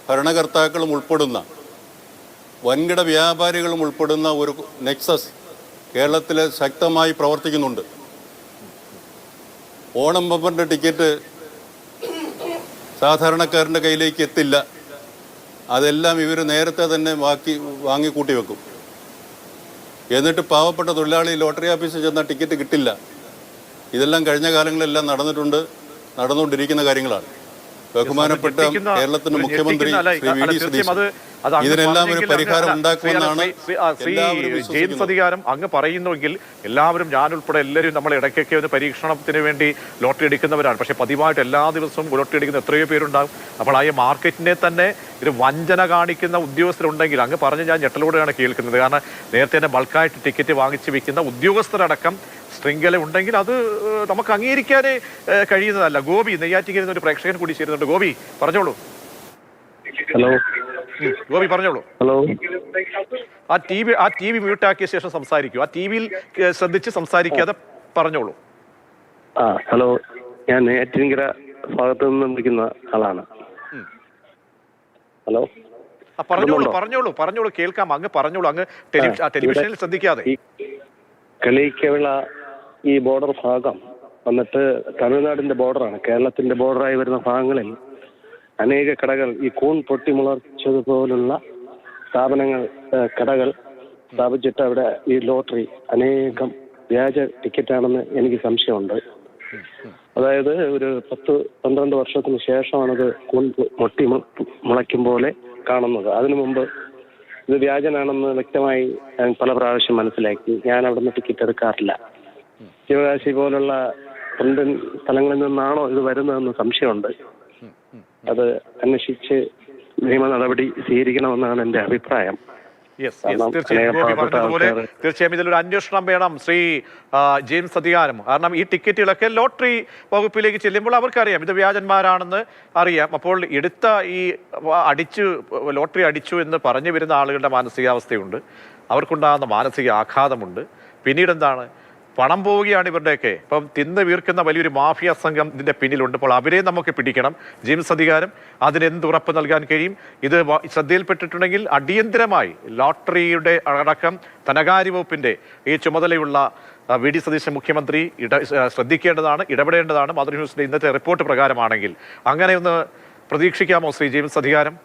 ഭരണകർത്താക്കളും ഉൾപ്പെടുന്ന വൻകിട വ്യാപാരികളും ഉൾപ്പെടുന്ന ഒരു നെക്സസ് കേരളത്തിൽ ശക്തമായി പ്രവർത്തിക്കുന്നുണ്ട്. ഓണം ബമ്പറിൻ്റെ ടിക്കറ്റ് സാധാരണക്കാരൻ്റെ കയ്യിലേക്ക് എത്തില്ല. അതെല്ലാം ഇവർ നേരത്തെ തന്നെ വാങ്ങിക്കൂട്ടി വെക്കും. എന്നിട്ട് പാവപ്പെട്ട തൊഴിലാളി ലോട്ടറി ഓഫീസിൽ ചെന്നാൽ ടിക്കറ്റ് കിട്ടില്ല. ഇതെല്ലാം കഴിഞ്ഞ കാലങ്ങളെല്ലാം നടന്നുകൊണ്ടിരിക്കുന്ന കാര്യങ്ങളാണ്. ബഹുമാനപ്പെട്ട കേരളത്തിന്റെ മുഖ്യമന്ത്രി ശ്രീ വി ഡി സതീശൻ ഇതിനെല്ലാം ഒരു പരിഹാരം ഉണ്ടാക്കുമെന്നാണ് ജെയിംസ് അധികാരം അങ്ങ് പറയുന്നുവെങ്കിൽ എല്ലാവരും, ഞാനുൾപ്പെടെ എല്ലാവരും നമ്മൾ ഇടയ്ക്കൊക്കെ ഒരു പരീക്ഷണത്തിന് വേണ്ടി ലോട്ടറി എടുക്കുന്നവരാണ്. പക്ഷെ പതിവായിട്ട് എല്ലാ ദിവസവും ലോട്ടറി എടുക്കുന്ന എത്രയോ പേരുണ്ടാകും. അപ്പോൾ ആ മാർക്കറ്റിനെ തന്നെ ഒരു വഞ്ചന കാണിക്കുന്ന ഉദ്യോഗസ്ഥരുണ്ടെങ്കിൽ അങ്ങ് പറഞ്ഞ് ഞാൻ ഞെട്ടലോടെയാണ് കേൾക്കുന്നത്. കാരണം നേരത്തെ തന്നെ ബൾക്കായിട്ട് ടിക്കറ്റ് വാങ്ങിച്ചു വെക്കുന്ന ഉദ്യോഗസ്ഥരടക്കം ശൃംഖല ഉണ്ടെങ്കിൽ അത് നമുക്ക് അംഗീകരിക്കാനേ കഴിയുന്നതല്ല. ഗോപി നെയ്യാറ്റിക്കരുന്ന ഒരു പ്രേക്ഷകൻ കൂടി ചേരുന്നുണ്ട്. ഗോപി പറഞ്ഞോളൂ. ഹലോ ഗോപി പറഞ്ഞോളൂ. ഹലോ, ആ ടി വി മ്യൂട്ടാക്കിയ ശേഷം സംസാരിക്കൂ. ആ ടി വിയിൽ ശ്രദ്ധിച്ച് സംസാരിക്കാതെ പറഞ്ഞോളൂ. ഹലോ, ഞാൻ നെയ്യാറ്റിൻകര ഭാഗത്ത് നിന്ന് വിളിക്കുന്ന ആളാണ്. ഹലോ, പറഞ്ഞോളൂ കേൾക്കാം. അങ്ങ് പറഞ്ഞോളൂ. അങ്ങ് ടെലിവിഷനിൽ ശ്രദ്ധിക്കാതെ. കളിക്കവിള ഈ ബോർഡർ ഭാഗം വന്നിട്ട് തമിഴ്നാടിന്റെ ബോർഡറാണ്. കേരളത്തിന്റെ ബോർഡറായി വരുന്ന ഭാഗങ്ങളിൽ അനേക കടകൾ ഈ കൂൺ പൊട്ടിമുളച്ചതുപോലുള്ള കടകൾ സ്ഥാപിച്ചിട്ട് അവിടെ ഈ ലോട്ടറി അനേകം വ്യാജ ടിക്കറ്റാണെന്ന് എനിക്ക് സംശയമുണ്ട്. അതായത് ഒരു 10-12 വർഷത്തിന് ശേഷമാണത് കൂൺ മുളയ്ക്കും പോലെ കാണുന്നത്. അതിനു മുമ്പ് ഇത് വ്യാജനാണെന്ന് വ്യക്തമായി ഞാൻ പല പ്രാവശ്യം മനസ്സിലാക്കി. ഞാൻ അവിടെ നിന്ന് ടിക്കറ്റ് എടുക്കാറില്ല. ശിവകാശി പോലുള്ള ഇന്ത്യൻ സ്ഥലങ്ങളിൽ നിന്നാണോ ഇത് വരുന്നതെന്ന് സംശയമുണ്ട്. അത് അന്വേഷിച്ച് നിയമ നടപടി സ്വീകരിക്കണമെന്നാണ് എൻ്റെ അഭിപ്രായം. തീർച്ചയായും ഇതിലൊരു അന്വേഷണം വേണം ശ്രീ ജെയിംസ് അധികാരം. കാരണം ഈ ടിക്കറ്റുകളൊക്കെ ലോട്ടറി വകുപ്പിലേക്ക് ചെല്ലുമ്പോൾ അവർക്കറിയാം ഇത് വ്യാജന്മാരാണെന്ന് അറിയാം. അപ്പോൾ എടുത്ത ഈ ലോട്ടറി അടിച്ചു എന്ന് പറഞ്ഞു വരുന്ന ആളുകളുടെ മാനസികാവസ്ഥയുണ്ട്, അവർക്കുണ്ടാകുന്ന മാനസിക ആഘാതമുണ്ട്. പിന്നീട് എന്താണ്, പണം പോവുകയാണ് ഇവരുടെയൊക്കെ. ഇപ്പം തിന്ന് വീർക്കുന്ന വലിയൊരു മാഫിയ സംഘം ഇതിൻ്റെ പിന്നിലുണ്ട്. അപ്പോൾ അവരെ നമുക്ക് പിടിക്കണം. ജെയിംസ് അധികാരം അതിനെന്ത് ഉറപ്പ് നൽകാൻ കഴിയും? ഇത് ശ്രദ്ധയിൽപ്പെട്ടിട്ടുണ്ടെങ്കിൽ അടിയന്തരമായി ലോട്ടറിയുടെ അടക്കം ധനകാര്യ വകുപ്പിൻ്റെ ഈ ചുമതലയുള്ള വി ഡി സതീശൻ മുഖ്യമന്ത്രി ശ്രദ്ധിക്കേണ്ടതാണ്, ഇടപെടേണ്ടതാണ്. മാതൃഭൂമിയുടെ ഇന്നത്തെ റിപ്പോർട്ട് പ്രകാരമാണെങ്കിൽ അങ്ങനെ ഒന്ന് പ്രതീക്ഷിക്കാമോ ശ്രീ ജെയിംസ് അധികാരം?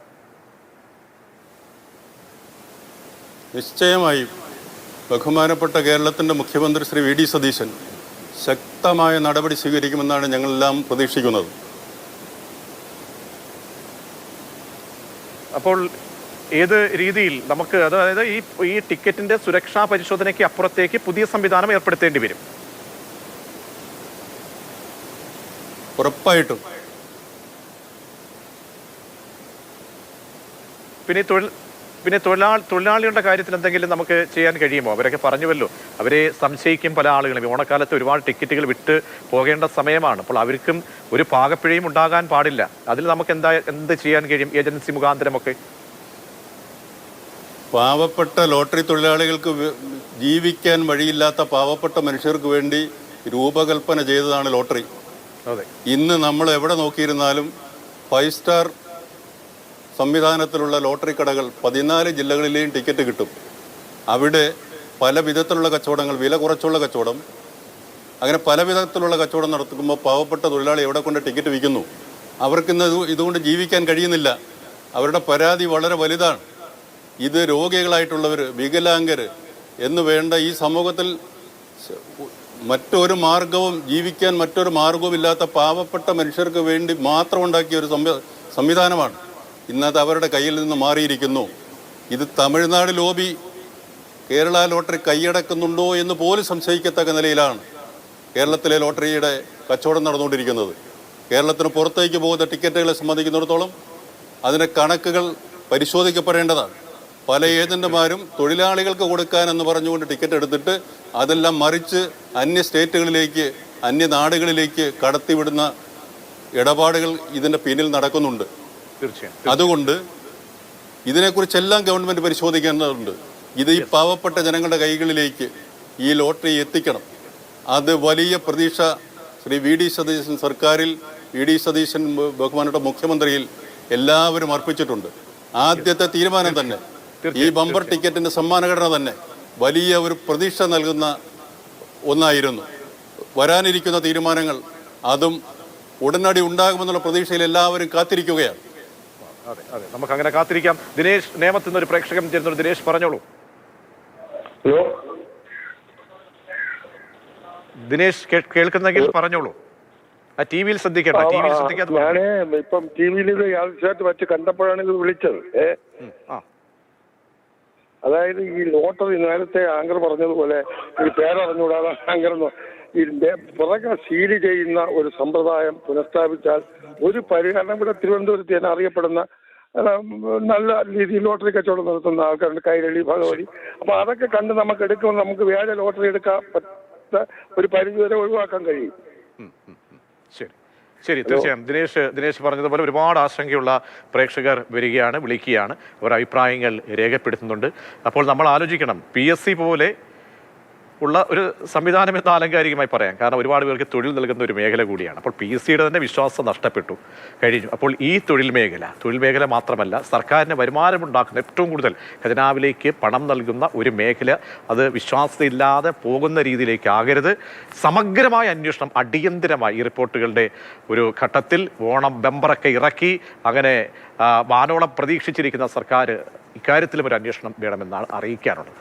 നിശ്ചയമായും ബഹുമാനപ്പെട്ട കേരളത്തിൻ്റെ മുഖ്യമന്ത്രി ശ്രീ വി ഡി സതീശൻ ശക്തമായ നടപടി സ്വീകരിക്കുമെന്നാണ് ഞങ്ങളെല്ലാം പ്രതീക്ഷിക്കുന്നത്. അപ്പോൾ ഏത് രീതിയിൽ നമുക്ക്, അതായത് ഈ ടിക്കറ്റിന്റെ സുരക്ഷാ പരിശോധനയ്ക്ക് അപ്പുറത്തേക്ക് പുതിയ സംവിധാനം ഏർപ്പെടുത്തേണ്ടി വരും? ഉറപ്പായിട്ടും. പിന്നെ തൊഴിലാളികളുടെ കാര്യത്തിൽ എന്തെങ്കിലും നമുക്ക് ചെയ്യാൻ കഴിയുമോ? അവരൊക്കെ പറഞ്ഞുവല്ലോ, അവരെ സംശയിക്കും പല ആളുകളും. ഓണക്കാലത്ത് ഒരുപാട് ടിക്കറ്റുകൾ വിട്ട് പോകേണ്ട സമയമാണ്. അപ്പോൾ അവർക്കും ഒരു പാകപ്പിഴയും ഉണ്ടാകാൻ പാടില്ല. അതിൽ നമുക്ക് എന്ത് ചെയ്യാൻ കഴിയും ഏജൻസി മുഖാന്തരമൊക്കെ? പാവപ്പെട്ട ലോട്ടറി തൊഴിലാളികൾക്ക് ജീവിക്കാൻ വഴിയില്ലാത്ത പാവപ്പെട്ട മനുഷ്യർക്ക് വേണ്ടി രൂപകൽപ്പന ചെയ്തതാണ് ലോട്ടറി. ഇന്ന് നമ്മൾ എവിടെ നോക്കിയിരുന്നാലും 5 സ്റ്റാർ സംവിധാനത്തിലുള്ള ലോട്ടറി കടകൾ 14 ജില്ലകളിലെയും ടിക്കറ്റ് കിട്ടും. അവിടെ പല വിധത്തിലുള്ള കച്ചവടങ്ങൾ, വില കുറച്ചുള്ള കച്ചവടം, അങ്ങനെ പല വിധത്തിലുള്ള കച്ചവടം നടത്തുമ്പോൾ പാവപ്പെട്ട തൊഴിലാളി എവിടെ കൊണ്ട് ടിക്കറ്റ് വിൽക്കുന്നു? അവർക്കിന്ന് ഇതുകൊണ്ട് ജീവിക്കാൻ കഴിയുന്നില്ല. അവരുടെ പരാതി വളരെ വലുതാണ്. ഇത് രോഗികളായിട്ടുള്ളവർ, വികലാംഗർ എന്ന് വേണ്ട ഈ സമൂഹത്തിൽ മറ്റൊരു മാർഗവും ജീവിക്കാൻ മറ്റൊരു മാർഗവും ഇല്ലാത്ത പാവപ്പെട്ട മനുഷ്യർക്ക് വേണ്ടി മാത്രം ഉണ്ടാക്കിയ ഒരു സംവിധാനമാണ്. ഇന്നത് അവരുടെ കയ്യിൽ നിന്ന് മാറിയിരിക്കുന്നു. ഇത് തമിഴ്നാട് ലോബി കേരള ലോട്ടറി കൈയടക്കുന്നുണ്ടോ എന്ന് പോലും സംശയിക്കത്തക്ക നിലയിലാണ് കേരളത്തിലെ ലോട്ടറിയുടെ കച്ചവടം നടന്നുകൊണ്ടിരിക്കുന്നത്. കേരളത്തിന് പുറത്തേക്ക് പോകുന്ന ടിക്കറ്റുകളെ സംബന്ധിക്കുന്നിടത്തോളം അതിൻ്റെ കണക്കുകൾ പരിശോധിക്കപ്പെടേണ്ടതാണ്. പല ഏജന്റുമാരും തൊഴിലാളികൾക്ക് കൊടുക്കാനെന്ന് പറഞ്ഞുകൊണ്ട് ടിക്കറ്റ് എടുത്തിട്ട് അതെല്ലാം മറിച്ച് അന്യ സ്റ്റേറ്റുകളിലേക്ക്, അന്യ നാടുകളിലേക്ക് കടത്തിവിടുന്ന ഇടപാടുകൾ ഇതിൻ്റെ പിന്നിൽ നടക്കുന്നുണ്ട്. അതുകൊണ്ട് ഇതിനെക്കുറിച്ചെല്ലാം ഗവൺമെൻറ് പരിശോധിക്കേണ്ടതുണ്ട്. ഇത് ഈ പാവപ്പെട്ട ജനങ്ങളുടെ കൈകളിലേക്ക് ഈ ലോട്ടറി എത്തിക്കണം. അത് വലിയ പ്രതീക്ഷ ശ്രീ വി ഡി സതീശൻ സർക്കാരിൽ, വി ഡി സതീശൻ ബഹുമാനപ്പെട്ട മുഖ്യമന്ത്രിയിൽ എല്ലാവരും അർപ്പിച്ചിട്ടുണ്ട്. ആദ്യത്തെ തീരുമാനം തന്നെ ഈ ബമ്പർ ടിക്കറ്റിൻ്റെ സമ്മാനഘടന തന്നെ വലിയ ഒരു പ്രതീക്ഷ നൽകുന്ന ഒന്നായിരുന്നു. വരാനിരിക്കുന്ന തീരുമാനങ്ങൾ അതും ഉടനടി ഉണ്ടാകുമെന്നുള്ള പ്രതീക്ഷയിൽ എല്ലാവരും കാത്തിരിക്കുകയാണ്. അതെ അതെ, നമുക്ക് അങ്ങനെ കാത്തിരിക്കാം. ദിനേശ് നേമത്തിൽ നിന്ന് ഒരു പ്രേക്ഷകൻ ചേരുന്നു. ദിനേശ് പറഞ്ഞോളൂ. ഹലോ, ദിനേശ് കേൾക്കുന്നെങ്കിൽ പറഞ്ഞോളൂ. ആ ടി വിയിൽ ശ്രദ്ധിക്കണം, ടി വിയിൽ ശ്രദ്ധിക്കാതെ ഞാന് ഇപ്പം ടി വിയിൽ ഇത് യാദൃശ്യമായിട്ട് വെച്ച് കണ്ടപ്പോഴാണ് ഇത് വിളിച്ചത്. അതായത് ഈ ലോട്ടറി നേരത്തെ ആങ്കർ പറഞ്ഞതുപോലെ ഈ പേരറിഞ്ഞുകൂടാതെ ആങ്കർ ഇതിന്റെ പുറകെ സീൽ ചെയ്യുന്ന ഒരു സമ്പ്രദായം പുനഃസ്ഥാപിച്ചാൽ ഒരു പരിഹാരം. ഇവിടെ തിരുവനന്തപുരത്ത് തന്നെ അറിയപ്പെടുന്ന നല്ല രീതിയിൽ ലോട്ടറി കച്ചവടം നടത്തുന്ന ആൾക്കാരുണ്ട്, കൈരളി, ഭഗവതി. അപ്പൊ അതൊക്കെ കണ്ട് നമുക്ക് എടുക്കുമ്പോൾ നമുക്ക് വ്യാജ ലോട്ടറി എടുക്കാൻ പറ്റ ഒരു പരിധിവരെ ഒഴിവാക്കാൻ കഴിയും. ശരി ശരി, തീർച്ചയായും ദിനേശ് പറഞ്ഞതുപോലെ ഒരുപാട് ആശങ്കയുള്ള പ്രേക്ഷകർ വരികയാണ്, വിളിക്കുകയാണ്, അവരുടെ അഭിപ്രായങ്ങൾ രേഖപ്പെടുത്തുന്നുണ്ട്. അപ്പോൾ നമ്മൾ ആലോചിക്കണം, PSC പോലെ ഉള്ള ഒരു സംവിധാനം എന്ന് ആലങ്കാരികമായി പറയാം. കാരണം ഒരുപാട് പേർക്ക് തൊഴിൽ നൽകുന്ന ഒരു മേഖല കൂടിയാണ്. അപ്പോൾ PSCയുടെ തന്നെ വിശ്വാസം നഷ്ടപ്പെട്ടു കഴിഞ്ഞു. അപ്പോൾ ഈ തൊഴിൽ മേഖല മാത്രമല്ല, സർക്കാരിന് വരുമാനമുണ്ടാക്കുന്ന ഏറ്റവും കൂടുതൽ ഖജനാവിലേക്ക് പണം നൽകുന്ന ഒരു മേഖല, അത് വിശ്വാസമില്ലാതെ പോകുന്ന രീതിയിലേക്ക് ആകരുത്. സമഗ്രമായ അന്വേഷണം അടിയന്തരമായി ഈ റിപ്പോർട്ടുകളുടെ ഒരു ഘട്ടത്തിൽ ഓണം ബെമ്പറൊക്കെ ഇറക്കി അങ്ങനെ വാനോളം പ്രതീക്ഷിച്ചിരിക്കുന്ന സർക്കാർ ഇക്കാര്യത്തിലും ഒരു അന്വേഷണം വേണമെന്നാണ് അറിയിക്കാനുള്ളത്.